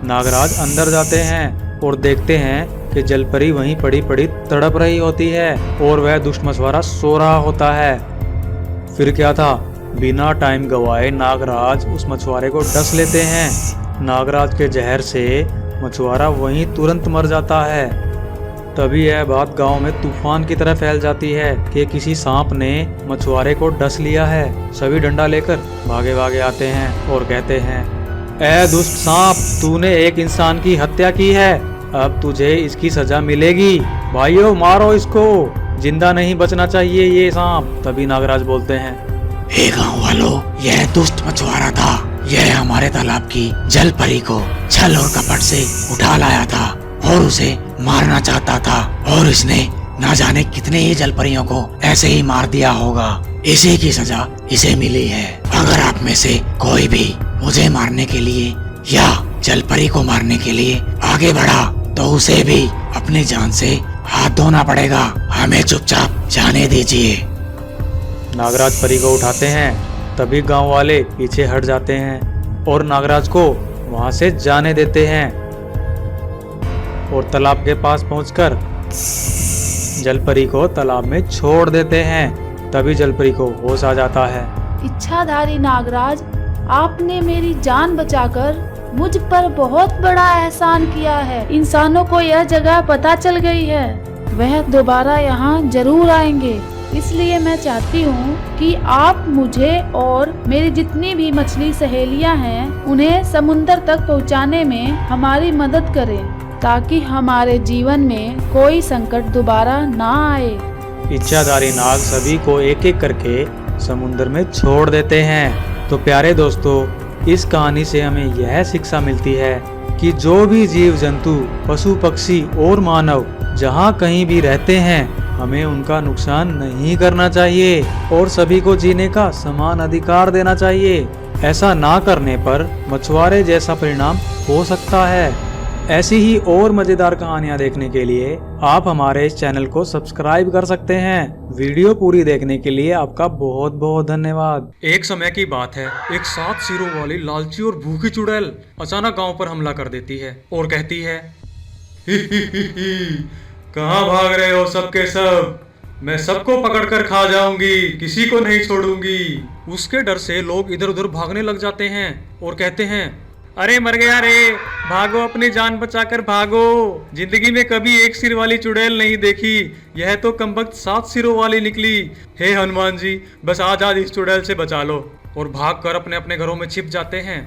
नागराज अंदर जाते हैं और देखते हैं कि जलपरी वहीं पड़ी पड़ी तड़प रही होती है और वह दुष्ट मछुआरा सो रहा होता है। फिर क्या था, बिना टाइम गवाए नागराज उस मछुआरे को डस लेते हैं। नागराज के जहर से मछुआरा वहीं तुरंत मर जाता है। तभी यह बात गांव में तूफान की तरह फैल जाती है कि किसी सांप ने मछुआरे को डस लिया है। सभी डंडा लेकर भागे भागे आते हैं और कहते हैं, ए दुष्ट सांप, तूने एक इंसान की हत्या की है। अब तुझे इसकी सजा मिलेगी। भाइयों मारो इसको, जिंदा नहीं बचना चाहिए ये सांप। तभी नागराज बोलते हैं, हे गांव वालों, यह दुष्ट मछुआरा था। यह हमारे तालाब की जल परी को छल और कपट से उठा लाया था और उसे मारना चाहता था, और इसने ना जाने कितने ही जल परियों को ऐसे ही मार दिया होगा। इसी की सजा इसे मिली है। अगर आप में से कोई भी मुझे मारने के लिए या जल परी को मारने के लिए आगे बढ़ा तो उसे भी अपनी जान से हाथ धोना पड़ेगा। हमें चुपचाप जाने दीजिए। नागराज परी को उठाते हैं, तभी गांव वाले पीछे हट जाते हैं और नागराज को वहां से जाने देते हैं और तालाब के पास पहुंचकर जलपरी को तालाब में छोड़ देते हैं। तभी जलपरी को होश आ जाता है। इच्छाधारी नागराज, आपने मेरी जान बचाकर मुझ पर बहुत बड़ा एहसान किया है। इंसानों को यह जगह पता चल गई है, वह दोबारा यहाँ जरूर आएंगे। इसलिए मैं चाहती हूँ कि आप मुझे और मेरी जितनी भी मछली सहेलियाँ हैं उन्हें समुंदर तक पहुँचाने में हमारी मदद करें, ताकि हमारे जीवन में कोई संकट दोबारा ना आए। इच्छाधारी नाग सभी को एक एक करके समुद्र में छोड़ देते हैं। तो प्यारे दोस्तों, इस कहानी से हमें यह शिक्षा मिलती है कि जो भी जीव जंतु, पशु पक्षी और मानव जहाँ कहीं भी रहते हैं, हमें उनका नुकसान नहीं करना चाहिए और सभी को जीने का समान अधिकार देना चाहिए। ऐसा ना करने पर मछुआरे जैसा परिणाम हो सकता है। ऐसी ही और मजेदार कहानियाँ देखने के लिए आप हमारे इस चैनल को सब्सक्राइब कर सकते हैं। वीडियो पूरी देखने के लिए आपका बहुत बहुत धन्यवाद। एक समय की बात है, एक 7 सिरों वाली लालची और भूखी चुड़ैल अचानक गांव पर हमला कर देती है और कहती है, ही कहाँ भाग रहे हो सबके सब, मैं सबको पकड़कर खा जाऊंगी, किसी को नहीं छोड़ूंगी। उसके डर से लोग इधर उधर भागने लग जाते हैं और कहते हैं, अरे मर गया रे, भागो, अपनी जान बचाकर भागो। जिंदगी में कभी एक सिर वाली चुड़ैल नहीं देखी, यह तो कमबख्त 7 सिरों वाली निकली। हे हनुमान जी, बस आज इस चुड़ैल से बचा लो। और भागकर अपने अपने घरों में छिप जाते हैं।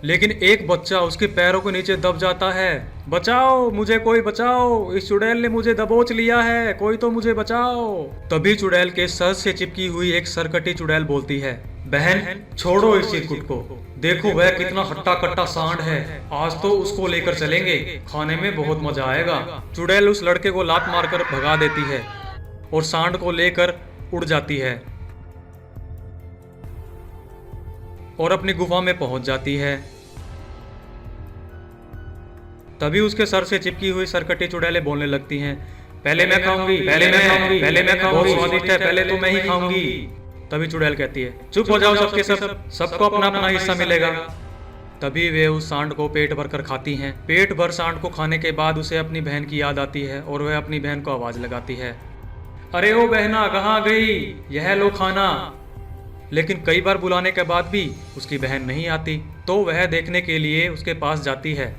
लेकिन एक बच्चा उसके पैरों के नीचे दब जाता है। बचाओ, मुझे कोई बचाओ, इस चुड़ैल ने मुझे दबोच लिया है, कोई तो मुझे बचाओ। तभी चुड़ैल के सर से चिपकी हुई एक सरकटी चुड़ैल बोलती है, बहन छोड़ो इस चिरकुट को, देखो वह कितना हट्टा कट्टा सांड है, आज तो उसको लेकर चलेंगे, खाने में बहुत मजा आएगा। चुड़ैल उस लड़के को लात मारकर भगा देती है और सांड को लेकर उड़ जाती है और अपनी गुफा में पहुंच जाती है। तभी उसके सर से चिपकी हुई सरकटी चुड़ैलें बोलने लगती हैं, पहले मैं खाऊंगी, पहले मैं खाऊंगी, पहले मैं खाऊंगी, बहुत स्वादिष्ट है, पहले तो मैं ही खाऊंगी। तभी चुड़ैल कहती है, चुप हो जाओ सबके सब, सबको अपना अपना हिस्सा मिलेगा। तभी वे उस सांड को पेट भर कर खाती हैं। पेट भर सांड को खाने के बाद उसे अपनी बहन की याद आती है और वह अपनी बहन को आवाज लगाती है, अरे ओ बहना कहाँ गई, यह लो खाना। लेकिन कई बार बुलाने के बाद भी उसकी बहन नहीं आती, तो वह देखने के लिए उसके पास जाती है।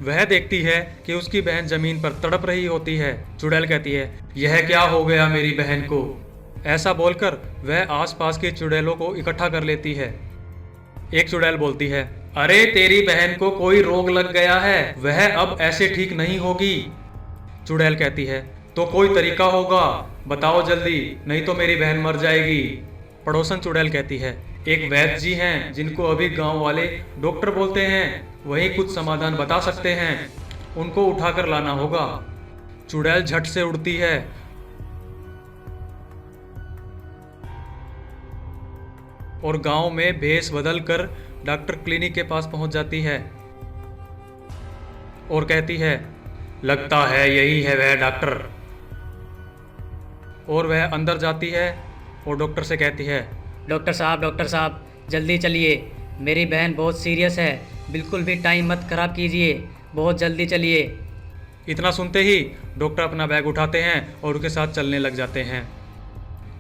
वह देखती है कि उसकी बहन जमीन पर तड़प रही होती है। चुड़ैल कहती है, यह क्या हो गया मेरी बहन को। ऐसा बोलकर वह आसपास की चुड़ैलों को इकट्ठा कर लेती है। एक चुड़ैल बोलती है, अरे तेरी बहन को कोई रोग लग गया है, वह अब ऐसे ठीक नहीं होगी। चुड़ैल कहती है, तो कोई तरीका होगा, बताओ जल्दी, नहीं तो मेरी बहन मर जाएगी। पड़ोसन चुड़ैल कहती है, एक वैद्य जी हैं जिनको अभी गांव वाले डॉक्टर बोलते हैं, वही कुछ समाधान बता सकते हैं, उनको उठाकर लाना होगा। चुड़ैल झट से उड़ती है और गांव में भेष बदल कर डॉक्टर क्लिनिक के पास पहुंच जाती है और कहती है, लगता है यही है वह डॉक्टर। और वह अंदर जाती है और डॉक्टर से कहती है, डॉक्टर साहब जल्दी चलिए, मेरी बहन बहुत सीरियस है, बिल्कुल भी टाइम मत खराब कीजिए, बहुत जल्दी चलिए। इतना सुनते ही डॉक्टर अपना बैग उठाते हैं और उसके साथ चलने लग जाते हैं।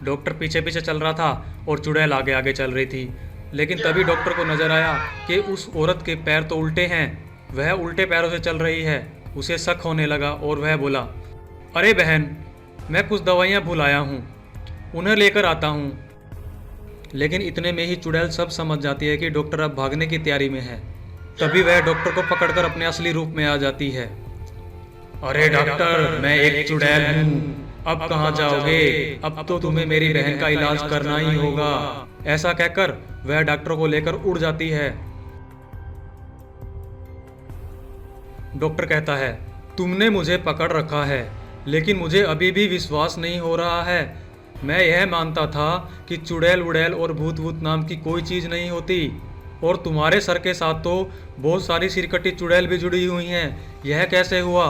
डॉक्टर पीछे पीछे चल रहा था और चुड़ैल आगे आगे चल रही थी। लेकिन तभी डॉक्टर को नजर आया कि उस औरत के पैर तो उल्टे हैं, वह उल्टे पैरों से चल रही है। उसे शक होने लगा और वह बोला, अरे बहन, मैं कुछ दवाइयाँ भूल आया हूँ, उन्हें लेकर आता हूँ। लेकिन इतने में ही चुड़ैल सब समझ जाती है कि डॉक्टर अब भागने की तैयारी में है। तभी वह डॉक्टर को पकड़कर अपने असली रूप में आ जाती है। अरे डॉक्टर, मैं एक चुड़ैल हूँ, अब कहाँ जाओगे, अब तो तुम्हें मेरी बहन का इलाज करना ही होगा। ऐसा कहकर वह डॉक्टर को लेकर उड़ जाती है। डॉक्टर कहता है, तुमने मुझे पकड़ रखा है, लेकिन मुझे अभी भी विश्वास नहीं हो रहा है। मैं यह मानता था कि चुड़ैल उड़ैल और भूत वूत नाम की कोई चीज़ नहीं होती, और तुम्हारे सर के साथ तो बहुत सारी सिरकटी चुड़ैल भी जुड़ी हुई हैं। यह कैसे हुआ?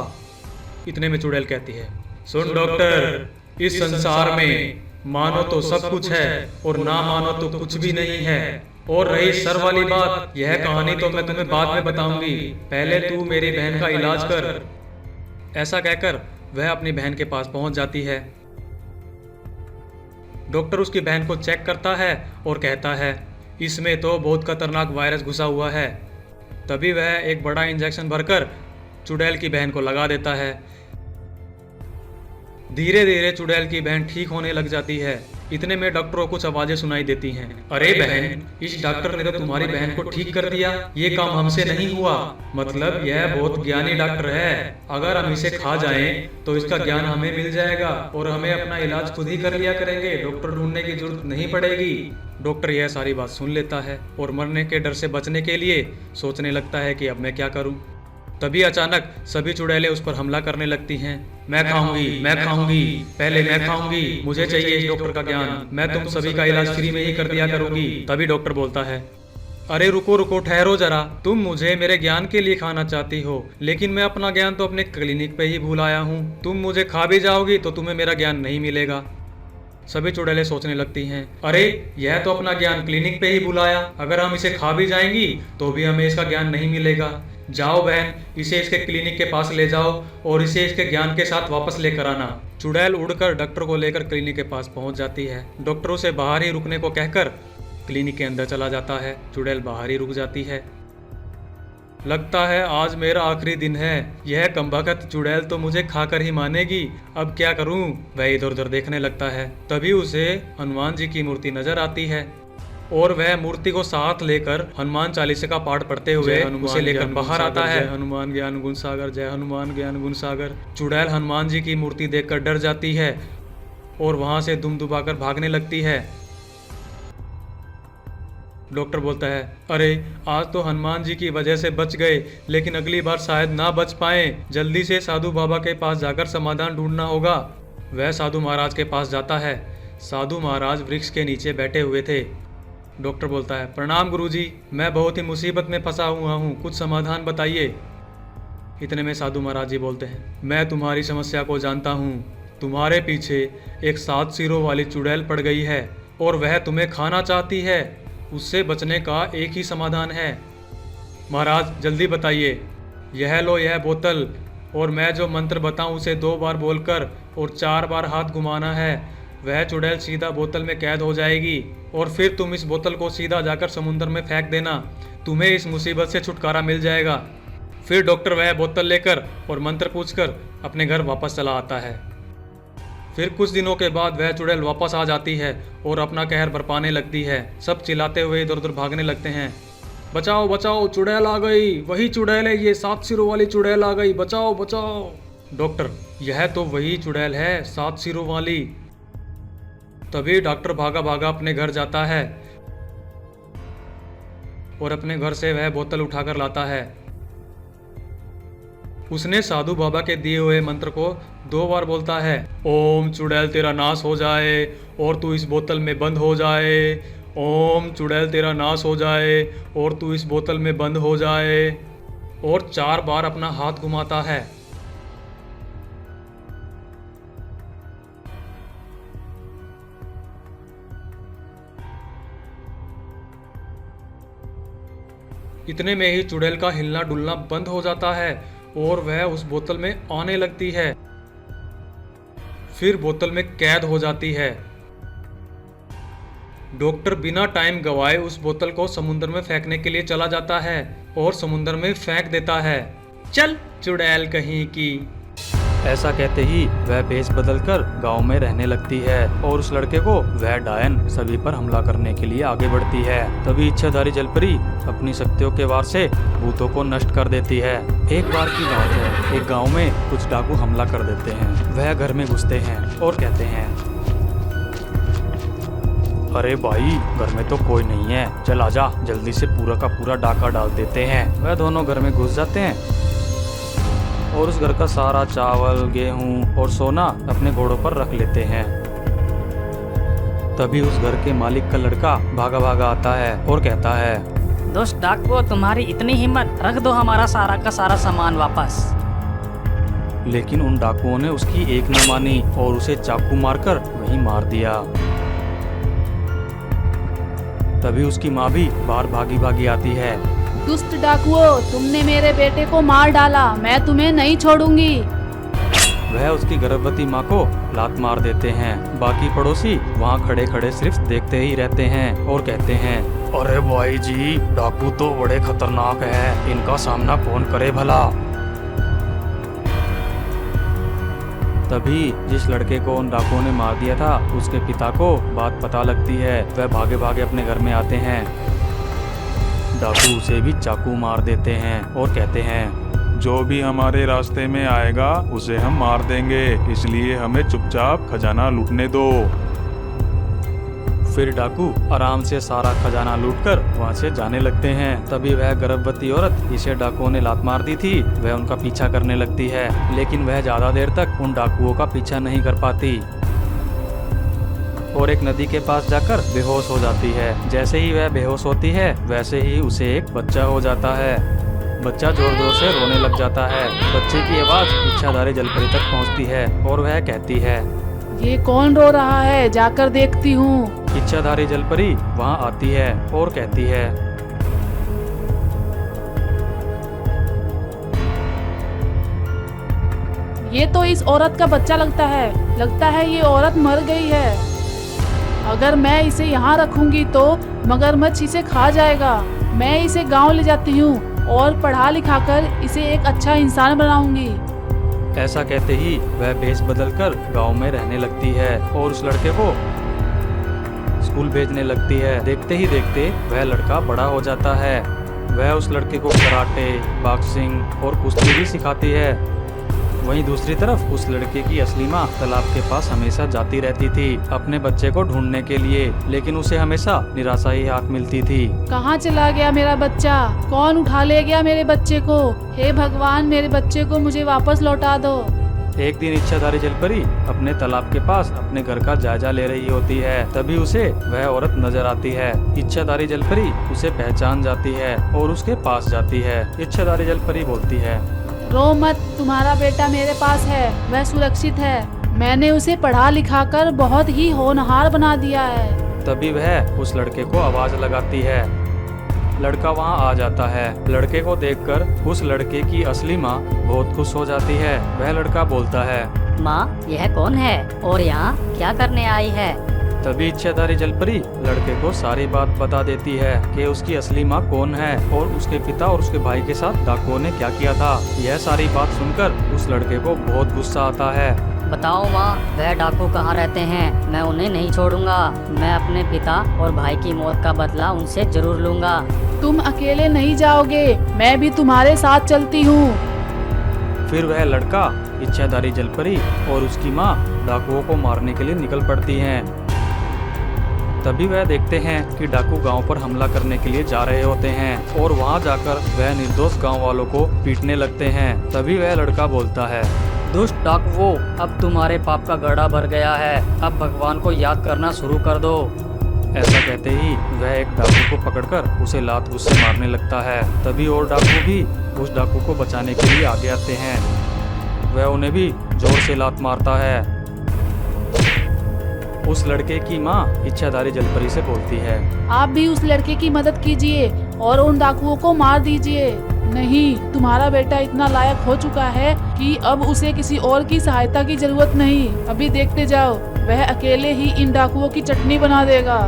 इतने में चुड़ैल कहती है, सुन डॉक्टर, इस संसार में मानो तो सब कुछ है और ना मानो तो कुछ भी नहीं है। और रही सर वाली बात, यह कहानी तो मैं तुम्हें बाद में बताऊंगी, पहले तू मेरी बहन का इलाज कर। ऐसा कहकर वह अपनी बहन के पास पहुंच जाती है। डॉक्टर उसकी बहन को चेक करता है और कहता है, इसमें तो बहुत खतरनाक वायरस घुसा हुआ है। तभी वह एक बड़ा इंजेक्शन भरकर चुड़ैल की बहन को लगा देता है। धीरे धीरे चुड़ैल की बहन ठीक होने लग जाती है। इतने में डॉक्टर को कुछ आवाजें सुनाई देती हैं। अरे बहन, इस डॉक्टर ने तो तुम्हारी बहन को ठीक कर दिया, ये काम हमसे नहीं हुआ। मतलब यह बहुत ज्ञानी डॉक्टर है, अगर हम इसे खा जाएं तो इसका ज्ञान हमें मिल जाएगा और हमें अपना इलाज खुद ही कर लिया करेंगे, डॉक्टर ढूंढने की जरूरत नहीं पड़ेगी। डॉक्टर यह सारी बात सुन लेता है और मरने के डर से बचने के लिए सोचने लगता है कि अब मैं क्या करूं। तभी अचानक सभी चुड़ैलें उस पर हमला करने लगती हैं। मैं खाऊंगी, पहले मैं खाऊंगी, मुझे चाहिए इस डॉक्टर का ज्ञान, मैं तुम सभी का इलाज फ्री में ही कर दिया करूंगी। तभी डॉक्टर बोलता है, अरे रुको रुको, ठहरो जरा, तुम मुझे मेरे ज्ञान के लिए खाना चाहती हो, लेकिन मैं अपना ज्ञान तो अपने क्लिनिक पे ही भूल आया हूँ। तुम मुझे खा भी जाओगी तो तुम्हें मेरा ज्ञान नहीं मिलेगा। सभी चुड़ैलें सोचने लगती हैं, अरे यह तो अपना ज्ञान क्लिनिक पे ही भुलाया, अगर हम इसे खा भी जाएंगी तो भी हमें इसका ज्ञान नहीं मिलेगा। जाओ बहन, इसे इसके क्लिनिक के पास ले जाओ और इसे इसके ज्ञान के साथ वापस लेकर आना। चुड़ैल उड़कर डॉक्टर को लेकर क्लिनिक के पास पहुंच जाती है। डॉक्टर उसे बाहर ही रुकने को कहकर क्लिनिक के अंदर चला जाता है। चुड़ैल बाहर ही रुक जाती है। लगता है आज मेरा आखिरी दिन है, यह कमबख्त चुड़ैल तो मुझे खाकर ही मानेगी, अब क्या करूं? वह इधर उधर देखने लगता है। तभी उसे हनुमान जी की मूर्ति नजर आती है और वह मूर्ति को साथ लेकर हनुमान चालीसा का पाठ पढ़ते हुए उसे लेकर बाहर आता है। हनुमान ज्ञान गुण सागर, जय हनुमान ज्ञान गुण सागर। चुड़ैल हनुमान जी की मूर्ति देखकर डर जाती है और वहां से दुम दुबाकर भागने लगती है। डॉक्टर बोलता है, अरे आज तो हनुमान जी की वजह से बच गए, लेकिन अगली बार शायद ना बच पाए, जल्दी से साधु बाबा के पास जाकर समाधान ढूंढना होगा। वह साधु महाराज के पास जाता है। साधु महाराज वृक्ष के नीचे बैठे हुए थे। डॉक्टर बोलता है, प्रणाम गुरुजी, मैं बहुत ही मुसीबत में फंसा हुआ हूँ, कुछ समाधान बताइए। इतने में साधु महाराज जी बोलते हैं, मैं तुम्हारी समस्या को जानता हूँ, तुम्हारे पीछे एक 7 सिरों वाली चुड़ैल पड़ गई है और वह तुम्हें खाना चाहती है। उससे बचने का एक ही समाधान है। महाराज जल्दी बताइए। यह लो यह बोतल, और मैं जो मंत्र बताऊं उसे 2 बार बोलकर और 4 बार हाथ घुमाना है। वह चुड़ैल सीधा बोतल में कैद हो जाएगी और फिर तुम इस बोतल को सीधा जाकर समुद्र में फेंक देना, तुम्हें इस मुसीबत से छुटकारा मिल जाएगा। फिर डॉक्टर वह बोतल लेकर और मंत्र पूछकर अपने घर वापस चला आता है। फिर कुछ दिनों के बाद वह चुड़ैल वापस आ जाती है और अपना कहर बरपाने लगती है। सब चिल्लाते हुए इधर उधर भागने लगते हैं। बचाओ बचाओ, चुड़ैल आ गई, वही चुड़ैल है, ये 7 सिरों वाली चुड़ैल आ गई, बचाओ बचाओ। डॉक्टर, यह तो वही चुड़ैल है, 7 सिरों वाली। तभी डॉक्टर भागा भागा अपने घर जाता है और अपने घर से वह बोतल उठाकर लाता है। उसने साधु बाबा के दिए हुए मंत्र को 2 बार बोलता है, ओम चुड़ैल तेरा नाश हो जाए और तू इस बोतल में बंद हो जाए, ओम चुड़ैल तेरा नाश हो जाए और तू इस बोतल में बंद हो जाए, और 4 बार अपना हाथ घुमाता है। इतने में ही चुड़ैल का हिलना डुलना बंद हो जाता है और वह उस बोतल में आने लगती है। फिर बोतल में कैद हो जाती है। डॉक्टर बिना टाइम गवाए उस बोतल को समुद्र में फेंकने के लिए चला जाता है और समुद्र में फेंक देता है। चल चुड़ैल कहीं की। ऐसा कहते ही वह भेष बदलकर गांव में रहने लगती है और उस लड़के को वह डायन सभी पर हमला करने के लिए आगे बढ़ती है। तभी इच्छाधारी जलपरी अपनी शक्तियों के वार से भूतों को नष्ट कर देती है। एक बार की बात है, एक गांव में कुछ डाकू हमला कर देते हैं। वह घर में घुसते हैं और कहते हैं, अरे भाई, घर में तो कोई नहीं है, चल आजा, जल्दी से पूरा का पूरा डाका डाल देते हैं। वह दोनों घर में घुस जाते हैं और उस घर का सारा चावल, गेहूं और सोना अपने घोड़ों पर रख लेते हैं। तभी उस घर के मालिक का लड़का भागा भागा आता है और कहता है, दुष्ट डाकुओं, तुम्हारी इतनी हिम्मत, रख दो हमारा सारा का सारा सामान वापस। लेकिन उन डाकुओं ने उसकी एक न मानी और उसे चाकू मारकर वहीं मार दिया। तभी उसकी माँ भी बाहर भागी भागी आती है। दुष्ट डाकुओं, तुमने मेरे बेटे को मार डाला, मैं तुम्हें नहीं छोड़ूंगी। वह उसकी गर्भवती माँ को लात मार देते हैं। बाकी पड़ोसी वहाँ खड़े खड़े सिर्फ देखते ही रहते हैं और कहते हैं, अरे भाई जी, डाकू तो बड़े खतरनाक है, इनका सामना कौन करे भला। तभी जिस लड़के को उन डाकुओं ने मार दिया था, उसके पिता को बात पता लगती है। वह भागे भागे अपने घर में आते हैं। डाकू उसे भी चाकू मार देते हैं और कहते हैं, जो भी हमारे रास्ते में आएगा उसे हम मार देंगे, इसलिए हमें चुपचाप खजाना लूटने दो। फिर डाकू आराम से सारा खजाना लूटकर वहाँ से जाने लगते हैं। तभी वह गर्भवती औरत, जिसे डाकुओं ने लात मार दी थी, वह उनका पीछा करने लगती है। लेकिन वह ज्यादा देर तक उन डाकुओं का पीछा नहीं कर पाती और एक नदी के पास जाकर बेहोश हो जाती है। जैसे ही वह बेहोश होती है, वैसे ही उसे एक बच्चा हो जाता है। बच्चा जोर जोर से रोने लग जाता है। बच्चे की आवाज इच्छाधारी जलपरी तक पहुँचती है और वह कहती है, ये कौन रो रहा है, जाकर देखती हूँ। इच्छाधारी जलपरी वहाँ आती है और कहती है, ये तो इस औरत का बच्चा लगता है ये औरत मर गई है। अगर मैं इसे यहाँ रखूंगी तो मगरमच्छ इसे खा जाएगा। मैं इसे गांव ले जाती हूँ और पढ़ा लिखा कर इसे एक अच्छा इंसान बनाऊंगी। ऐसा कहते ही वह भेष बदलकर गांव में रहने लगती है और उस लड़के को स्कूल भेजने लगती है। देखते ही देखते वह लड़का बड़ा हो जाता है। वह उस लड़के को कराटे, बॉक्सिंग और कुश्ती भी सिखाती है। वहीं दूसरी तरफ उस लड़के की असली माँ तालाब के पास हमेशा जाती रहती थी अपने बच्चे को ढूंढने के लिए, लेकिन उसे हमेशा निराशा ही हाथ मिलती थी। कहाँ चला गया मेरा बच्चा? कौन उठा ले गया मेरे बच्चे को? हे भगवान, मेरे बच्चे को मुझे वापस लौटा दो। एक दिन इच्छाधारी जलपरी अपने तालाब के पास अपने घर का जायजा ले रही होती है। तभी उसे वह औरत नजर आती है। इच्छाधारी जलपरी उसे पहचान जाती है और उसके पास जाती है। इच्छाधारी जलपरी बोलती है, रो मत, तुम्हारा बेटा मेरे पास है, वह सुरक्षित है। मैंने उसे पढ़ा लिखा कर बहुत ही होनहार बना दिया है। तभी वह उस लड़के को आवाज लगाती है। लड़का वहाँ आ जाता है। लड़के को देखकर उस लड़के की असली माँ बहुत खुश हो जाती है। वह लड़का बोलता है, माँ, यह कौन है और यहाँ क्या करने आई है? तभी इच्छाधारी जलपरी लड़के को सारी बात बता देती है कि उसकी असली माँ कौन है और उसके पिता और उसके भाई के साथ डाकुओं ने क्या किया था। यह सारी बात सुनकर उस लड़के को बहुत गुस्सा आता है। बताओ माँ, वह डाकू कहाँ रहते हैं? मैं उन्हें नहीं छोड़ूंगा। मैं अपने पिता और भाई की मौत का बदला उनसे जरूर लूंगा। तुम अकेले नहीं जाओगे, मैं भी तुम्हारे साथ चलती हूँ। फिर वह लड़का, इच्छाधारी जलपरी और उसकी माँ डाकुओं को मारने के लिए निकल पड़ती हैं। तभी वह देखते हैं कि डाकू गांव पर हमला करने के लिए जा रहे होते हैं और वहां जाकर वह निर्दोष गांव वालों को पीटने लगते हैं। तभी वह लड़का बोलता है, दुष्ट डाकुओं, अब तुम्हारे पाप का घड़ा भर गया है। अब भगवान को याद करना शुरू कर दो। ऐसा कहते ही वह एक डाकू को पकड़कर उसे लात घुस से मारने लगता है। तभी और डाकू भी उस डाकू को बचाने के लिए आगे आते हैं। वह उन्हें भी जोर से लात मारता है। उस लड़के की माँ इच्छाधारी जलपरी से बोलती है, आप भी उस लड़के की मदद कीजिए और उन डाकुओं को मार दीजिए। नहीं, तुम्हारा बेटा इतना लायक हो चुका है कि अब उसे किसी और की सहायता की जरूरत नहीं। अभी देखते जाओ, वह अकेले ही इन डाकुओं की चटनी बना देगा।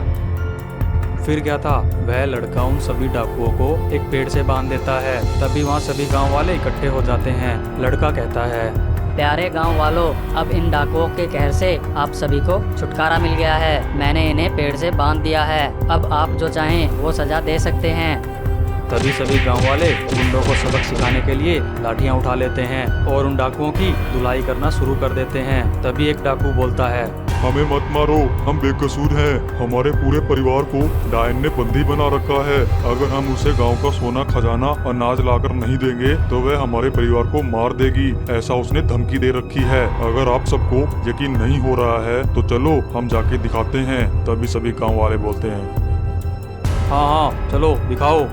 फिर क्या था, वह लड़का उन सभी डाकुओं को एक पेड़ से बांध देता है। तभी वहाँ सभी गांव वाले इकट्ठे हो जाते हैं। लड़का कहता है, प्यारे गांव वालों, अब इन डाकुओं के कहर से आप सभी को छुटकारा मिल गया है। मैंने इन्हें पेड़ से बांध दिया है। अब आप जो चाहें वो सजा दे सकते हैं। तभी सभी गांव वाले गुंडों को सबक सिखाने के लिए लाठियां उठा लेते हैं और उन डाकुओं की धुलाई करना शुरू कर देते हैं। तभी एक डाकू बोलता है, हमें मत मारो, हम बेकसूर हैं। हमारे पूरे परिवार को डायन ने बंदी बना रखा है। अगर हम उसे गांव का सोना खजाना अनाज लाकर नहीं देंगे तो वह हमारे परिवार को मार देगी, ऐसा उसने धमकी दे रखी है। अगर आप सबको यकीन नहीं हो रहा है तो चलो हम जाके दिखाते हैं। तभी सभी गाँव वाले बोलते हैं, हाँ हाँ चलो दिखाओ।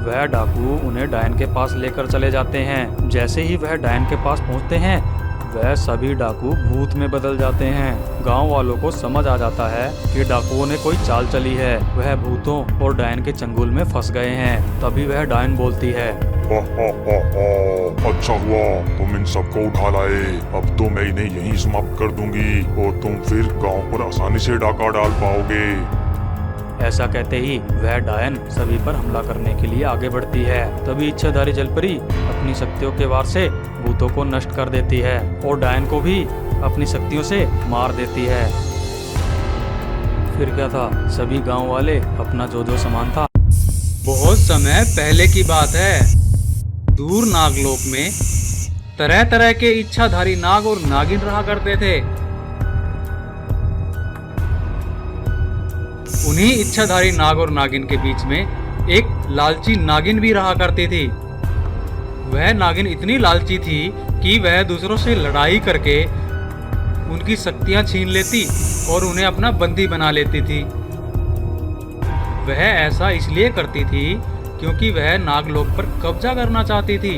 वह डाकू उन्हें डायन के पास लेकर चले जाते हैं। जैसे ही वह डायन के पास पहुंचते हैं वह सभी डाकू भूत में बदल जाते हैं। गांव वालों को समझ आ जाता है कि डाकुओं ने कोई चाल चली है, वह भूतों और डायन के चंगुल में फंस गए हैं। तभी वह डायन बोलती है, अच्छा हुआ तुम इन सबको उठा लाए। अब तो मैं इन्हें यहीं समाप्त कर दूंगी और तुम फिर गांव पर आसानी से डाका डाल पाओगे। ऐसा कहते ही वह डायन सभी पर हमला करने के लिए आगे बढ़ती है। तभी इच्छाधारी जलपरी अपनी शक्तियों के वार से भूतों को नष्ट कर देती है और डायन को भी अपनी शक्तियों से मार देती है। फिर क्या था, सभी गांव वाले अपना जो जो सामान था। बहुत समय पहले की बात है, दूर नागलोक में तरह तरह के इच्छाधारी नाग और नागिन रहा करते थे। उन्हीं इच्छाधारी नाग और नागिन के बीच में एक लालची नागिन भी रहा करती थी। वह नागिन इतनी लालची थी कि वह दूसरों से लड़ाई करके उनकी शक्तियां छीन लेती और उन्हें अपना बंदी बना लेती थी। वह ऐसा इसलिए करती थी क्योंकि वह नागलोक पर कब्जा करना चाहती थी।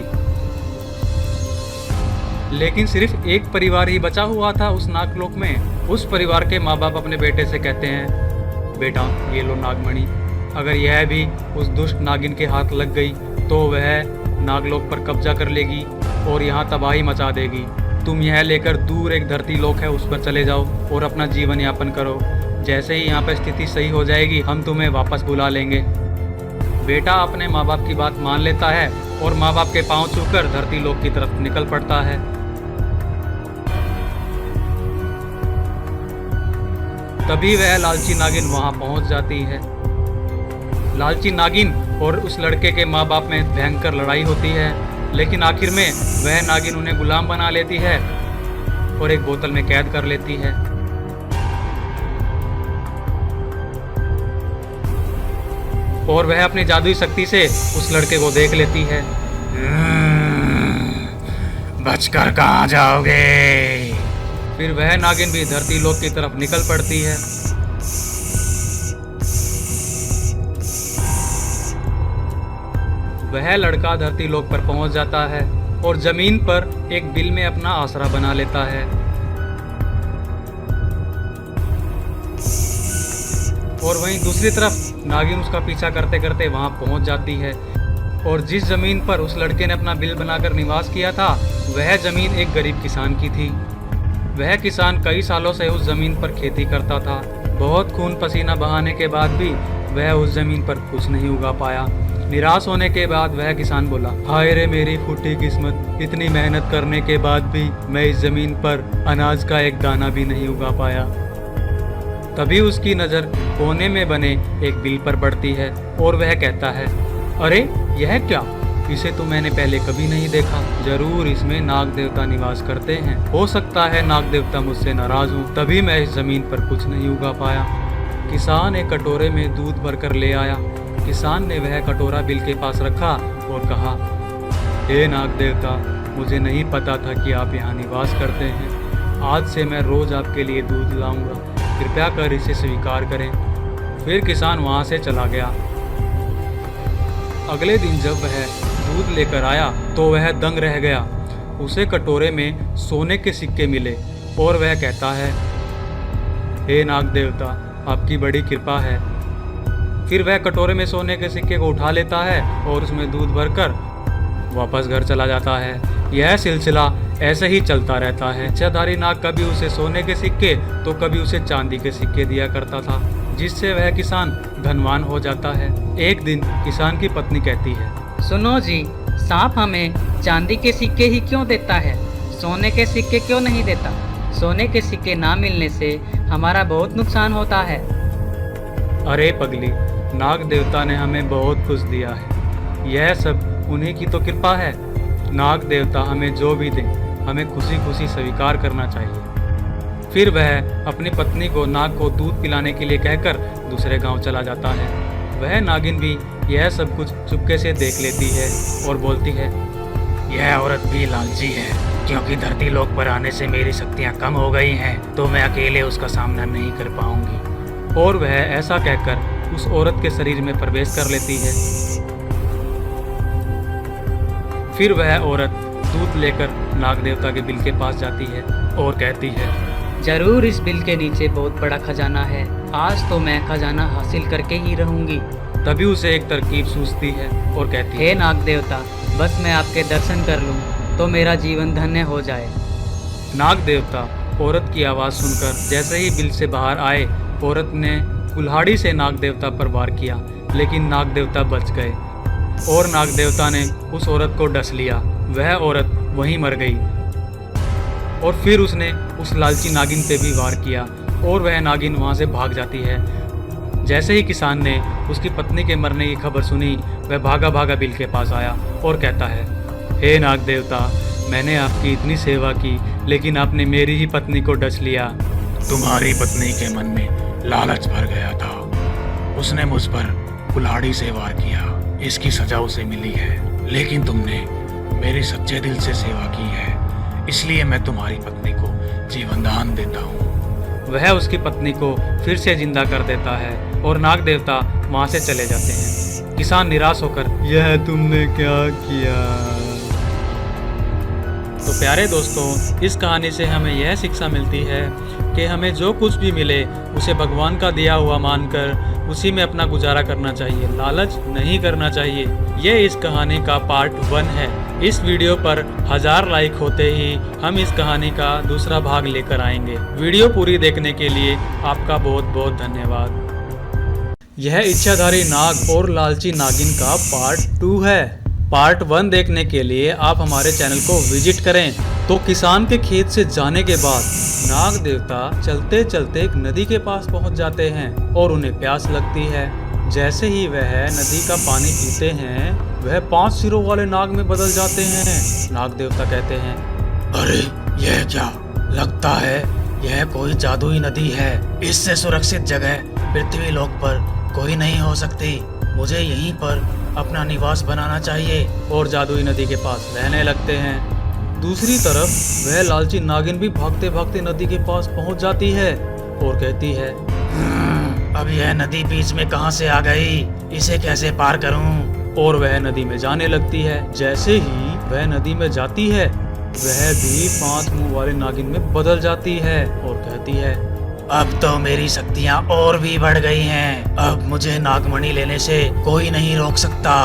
लेकिन सिर्फ एक परिवार ही बचा हुआ था उस नागलोक में। उस परिवार के माँ बाप अपने बेटे से कहते हैं, बेटा ये लो नागमणि, अगर यह भी उस दुष्ट नागिन के हाथ लग गई तो वह नागलोक पर कब्जा कर लेगी और यहाँ तबाही मचा देगी। तुम यह लेकर दूर एक धरती लोक है उस पर चले जाओ और अपना जीवन यापन करो। जैसे ही यहाँ पर स्थिति सही हो जाएगी हम तुम्हें वापस बुला लेंगे। बेटा अपने माँ बाप की बात मान लेता है और माँ बाप के पांव छूकर धरती लोक की तरफ निकल पड़ता है। तभी वह लालची नागिन वहां पहुंच जाती है। लालची नागिन और उस लड़के के माँ बाप में भयंकर लड़ाई होती है, लेकिन आखिर में वह नागिन उन्हें गुलाम बना लेती है और एक बोतल में कैद कर लेती है। और वह अपनी जादुई शक्ति से उस लड़के को देख लेती है। बचकर कहाँ जाओगे? फिर वह नागिन भी धरती लोक की तरफ निकल पड़ती है। वह लड़का धरती लोक पर पहुंच जाता है और जमीन पर एक बिल में अपना आसरा बना लेता है। और वहीं दूसरी तरफ नागिन उसका पीछा करते करते वहां पहुंच जाती है। और जिस जमीन पर उस लड़के ने अपना बिल बनाकर निवास किया था वह जमीन एक गरीब किसान की थी। वह किसान कई सालों से उस जमीन पर खेती करता था। बहुत खून पसीना बहाने के बाद भी वह उस जमीन पर कुछ नहीं उगा पाया। निराश होने के बाद वह किसान बोला, हाय रे मेरी फूटी किस्मत, इतनी मेहनत करने के बाद भी मैं इस जमीन पर अनाज का एक दाना भी नहीं उगा पाया। तभी उसकी नज़र कोने में बने एक बिल पर पड़ती है और वह कहता है, अरे यह क्या, इसे तो मैंने पहले कभी नहीं देखा। जरूर इसमें नाग देवता निवास करते हैं। हो सकता है नाग देवता मुझसे नाराज हूँ, तभी मैं इस जमीन पर कुछ नहीं उगा पाया। किसान एक कटोरे में दूध भरकर ले आया। किसान ने वह कटोरा बिल के पास रखा और कहा, हे नाग देवता, मुझे नहीं पता था कि आप यहाँ निवास करते हैं। आज से मैं रोज आपके लिए दूध लाऊंगा, कृपया कर इसे स्वीकार करें। फिर किसान वहाँ से चला गया। अगले दिन जब वह दूध लेकर आया तो वह दंग रह गया। उसे कटोरे में सोने के सिक्के मिले और वह कहता है, हे नाग देवता, आपकी बड़ी कृपा है। फिर वह कटोरे में सोने के सिक्के को उठा लेता है और उसमें दूध भरकर वापस घर चला जाता है। यह सिलसिला ऐसे ही चलता रहता है। इच्छाधारी नाग कभी उसे सोने के सिक्के तो कभी उसे चांदी के सिक्के दिया करता था, जिससे वह किसान धनवान हो जाता है। एक दिन किसान की पत्नी कहती है, सुनो जी, सांप हमें चांदी के सिक्के ही क्यों देता है, सोने के सिक्के क्यों नहीं देता? सोने के सिक्के ना मिलने से हमारा बहुत नुकसान होता है। अरे पगली, नाग देवता ने हमें बहुत कुछ दिया है, यह सब उन्हीं की तो कृपा है। नाग देवता हमें जो भी दें हमें खुशी खुशी स्वीकार करना चाहिए। फिर वह अपनी पत्नी को नाग को दूध पिलाने के लिए कहकर दूसरे गांव चला जाता है। वह नागिन भी यह सब कुछ चुपके से देख लेती है और बोलती है, यह औरत भी लालची है, क्योंकि धरती लोक पर आने से मेरी शक्तियाँ कम हो गई हैं, तो मैं अकेले उसका सामना नहीं कर पाऊंगी। और वह ऐसा कहकर उस औरत के शरीर में प्रवेश कर लेती है। फिर वह औरत दूध लेकर नाग देवता के बिल के पास जाती है और कहती है, जरूर इस बिल के नीचे बहुत बड़ा खजाना है, आज तो मैं खजाना हासिल करके ही रहूंगी। तभी उसे एक तरकीब सूझती है और कहती है, हे नाग देवता, बस मैं आपके दर्शन कर लूं तो मेरा जीवन धन्य हो जाए। नाग देवता औरत की आवाज़ सुनकर जैसे ही बिल से बाहर आए, औरत ने कुल्हाड़ी से नाग देवता पर वार किया, लेकिन नाग देवता बच गए और नाग देवता ने उस औरत को डस लिया। वह औरत वहीं मर गई और फिर उसने उस लालची नागिन पे भी वार किया और वह नागिन वहाँ से भाग जाती है। जैसे ही किसान ने उसकी पत्नी के मरने की खबर सुनी, वह भागा भागा बिल के पास आया और कहता है, हे नाग देवता, मैंने आपकी इतनी सेवा की, लेकिन आपने मेरी ही पत्नी को डस लिया। तुम्हारी पत्नी के मन में लालच भर गया था, उसने मुझ पर कुल्हाड़ी से वार किया, इसकी सजा उसे मिली है। लेकिन तुमने मेरी सच्चे दिल से सेवा की है, इसलिए मैं तुम्हारी पत्नी को जीवन दान देता हूँ। वह उसकी पत्नी को फिर से जिंदा कर देता है और नाग देवता वहाँ से चले जाते हैं। किसान निराश होकर, यह तुमने क्या किया? तो प्यारे दोस्तों, इस कहानी से हमें यह शिक्षा मिलती है कि हमें जो कुछ भी मिले उसे भगवान का दिया हुआ मानकर उसी में अपना गुजारा करना चाहिए, लालच नहीं करना चाहिए। यह इस कहानी का पार्ट 1 है। इस वीडियो पर 1000 लाइक होते ही हम इस कहानी का दूसरा भाग लेकर आएंगे। वीडियो पूरी देखने के लिए आपका बहुत बहुत धन्यवाद। यह इच्छाधारी नाग और लालची नागिन का पार्ट 2 है। पार्ट 1 देखने के लिए आप हमारे चैनल को विजिट करें। तो किसान के खेत से जाने के बाद नाग देवता चलते चलते एक नदी के पास पहुंच जाते हैं और उन्हें प्यास लगती है। जैसे ही वह नदी का पानी पीते हैं, वह 5 सिरों वाले नाग में बदल जाते हैं। नाग देवता कहते हैं, अरे यह क्या, लगता है यह कोई जादुई नदी है। इससे सुरक्षित जगह पृथ्वी लोक पर कोई नहीं हो सकती। मुझे यहीं पर अपना निवास बनाना चाहिए। और जादुई नदी के पास रहने लगते हैं। दूसरी तरफ वह लालची नागिन भी भागते भागते नदी के पास पहुंच जाती है और कहती है, अब यह नदी बीच में कहां से आ गई, इसे कैसे पार करूं? और वह नदी में जाने लगती है। जैसे ही वह नदी में जाती है, वह भी 5 मुंह वाले नागिन में बदल जाती है और कहती है, अब तो मेरी शक्तियाँ और भी बढ़ गई हैं। अब मुझे नागमणि लेने से कोई नहीं रोक सकता।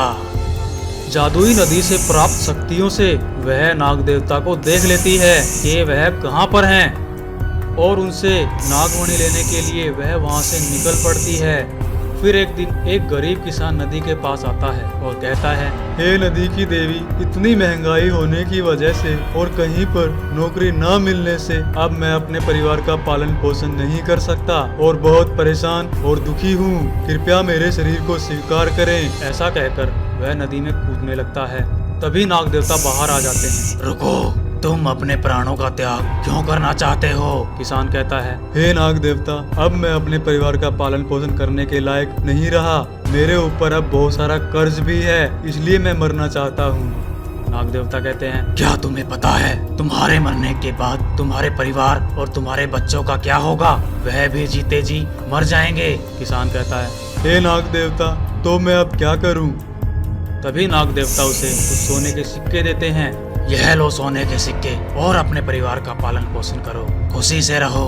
जादुई नदी से प्राप्त शक्तियों से वह नाग देवता को देख लेती है कि वह कहाँ पर हैं और उनसे नागमणि लेने के लिए वह वहाँ से निकल पड़ती है। फिर एक दिन एक गरीब किसान नदी के पास आता है और कहता है, हे नदी की देवी, इतनी महंगाई होने की वजह से और कहीं पर नौकरी न मिलने से अब मैं अपने परिवार का पालन पोषण नहीं कर सकता और बहुत परेशान और दुखी हूँ। कृपया मेरे शरीर को स्वीकार करें। ऐसा कहकर वह नदी में कूदने लगता है। तभी नाग देवता बाहर आ जाते हैं। रुको, तुम अपने प्राणों का त्याग क्यों करना चाहते हो? किसान कहता है, हे नाग देवता, अब मैं अपने परिवार का पालन पोषण करने के लायक नहीं रहा। मेरे ऊपर अब बहुत सारा कर्ज भी है, इसलिए मैं मरना चाहता हूँ। नाग देवता कहते हैं, क्या तुम्हें पता है तुम्हारे मरने के बाद तुम्हारे परिवार और तुम्हारे बच्चों का क्या होगा? वह भी जीते जी मर जाएंगे। किसान कहता है, हे नाग देवता, तो मैं अब क्या करूँ? तभी नाग देवता उसे कुछ सोने के सिक्के देते हैं। यह लो सोने के सिक्के और अपने परिवार का पालन पोषण करो, खुशी से रहो।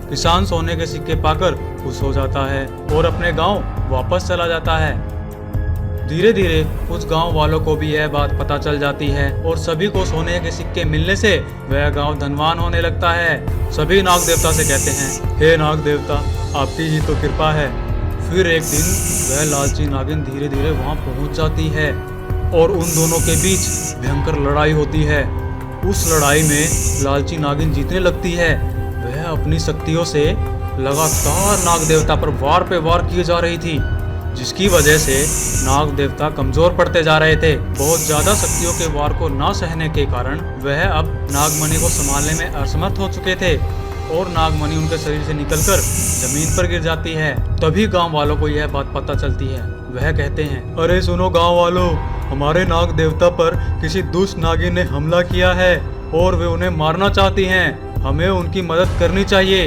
किसान सोने के सिक्के पाकर खुश हो जाता है और अपने गांव वापस चला जाता है। धीरे धीरे उस गांव वालों को भी यह बात पता चल जाती है और सभी को सोने के सिक्के मिलने से वह गांव धनवान होने लगता है। सभी नाग देवता से कहते हैं, हे नाग देवता, आपकी ही तो कृपा है। फिर एक दिन वह लालची नागिन धीरे धीरे वहां पहुंच जाती है और उन दोनों के बीच भयंकर लड़ाई होती है। उस लड़ाई में लालची नागिन जीतने लगती है। वह अपनी शक्तियों से लगातार नाग देवता पर वार पे वार किए जा रही थी, जिसकी वजह से नाग देवता कमजोर पड़ते जा रहे थे। बहुत ज्यादा शक्तियों के वार को ना सहने के कारण वह अब नागमणि को संभालने में असमर्थ हो चुके थे। और नागमणि उनके शरीर से निकलकर जमीन पर गिर जाती है। तभी गांव वालों को यह बात पता चलती है। वह कहते हैं, अरे सुनो गांव वालों, हमारे नाग देवता पर किसी दुष्ट नागिन ने हमला किया है और वे उन्हें मारना चाहती हैं। हमें उनकी मदद करनी चाहिए।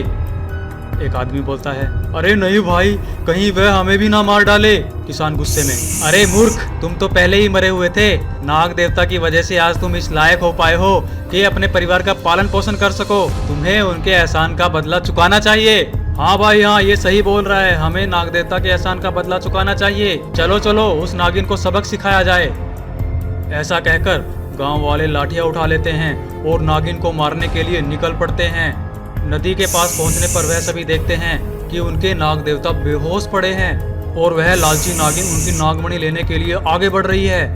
एक आदमी बोलता है, अरे नहीं भाई, कहीं वह हमें भी ना मार डाले। किसान गुस्से में, अरे मूर्ख, तुम तो पहले ही मरे हुए थे। नाग देवता की वजह से आज तुम इस लायक हो पाए हो कि अपने परिवार का पालन पोषण कर सको। तुम्हें उनके एहसान का बदला चुकाना चाहिए। हाँ भाई हाँ, ये सही बोल रहा है, हमें नाग देवता के एहसान का बदला चुकाना चाहिए। चलो चलो उस नागिन को सबक सिखाया जाए। ऐसा कहकर गांव वाले लाठियां उठा लेते हैं और नागिन को मारने के लिए निकल पड़ते हैं। नदी के पास पहुंचने पर वह सभी देखते हैं कि उनके नाग देवता बेहोश पड़े हैं और वह लालची नागिन उनकी नागमणि लेने के लिए आगे बढ़ रही है।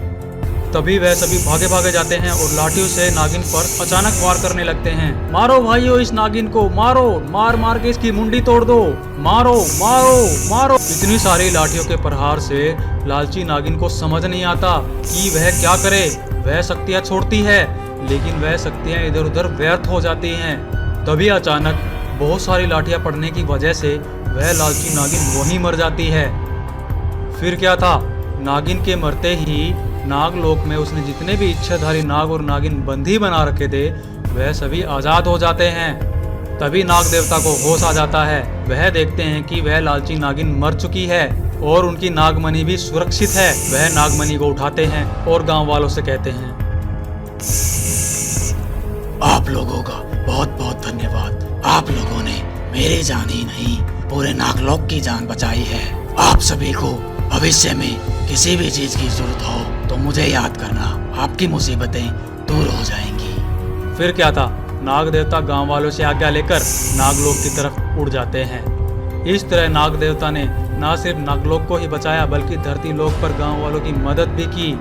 तभी वह सभी भागे भागे जाते हैं और लाठियों से नागिन पर अचानक वार करने लगते हैं। मारो भाइयों इस नागिन को, मारो, मार मार के इसकी मुंडी तोड़ दो, मारो मारो मारो। इतनी सारी लाठियों के प्रहार से लालची नागिन को समझ नहीं आता कि वह क्या करे। वह शक्तियां छोड़ती है लेकिन वह शक्तियां इधर उधर व्यर्थ हो जाती हैं। तभी अचानक बहुत सारी लाठियां पड़ने की वजह से वह लालची नागिन वहीं मर जाती है। फिर क्या था, नागिन के मरते ही नागलोक में उसने जितने भी इच्छाधारी नाग और नागिन बंदी बना रखे थे वह सभी आजाद हो जाते हैं। तभी नाग देवता को होश आ जाता है। वह देखते हैं कि वह लालची नागिन मर चुकी है और उनकी नागमणि भी सुरक्षित है। वह नागमणि को उठाते हैं और गांव वालों से कहते हैं, आप लोगों का बहुत बहुत धन्यवाद। आप लोगों ने मेरी जान ही नहीं पूरे नागलोक की जान बचाई है। आप सभी को भविष्य में किसी भी चीज की जरूरत हो तो मुझे याद करना, आपकी मुसीबतें दूर हो जाएंगी। फिर क्या था, नाग देवता गांव वालों से आज्ञा लेकर नागलोक की तरफ उड़ जाते हैं। इस तरह नाग देवता ने न सिर्फ नागलोक को ही बचाया बल्कि धरती लोक पर गांव वालों की मदद भी की।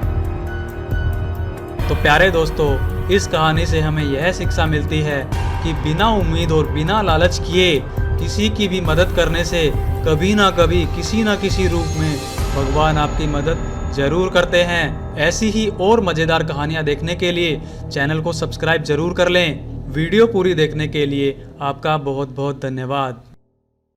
तो प्यारे दोस्तों, इस कहानी से हमें यह शिक्षा मिलती है कि बिना उम्मीद और बिना लालच किए किसी की भी मदद करने से कभी ना कभी किसी ना किसी रूप में भगवान आपकी मदद जरूर करते हैं। ऐसी ही और मज़ेदार कहानियाँ देखने के लिए चैनल को सब्सक्राइब जरूर कर लें। वीडियो पूरी देखने के लिए आपका बहुत बहुत धन्यवाद।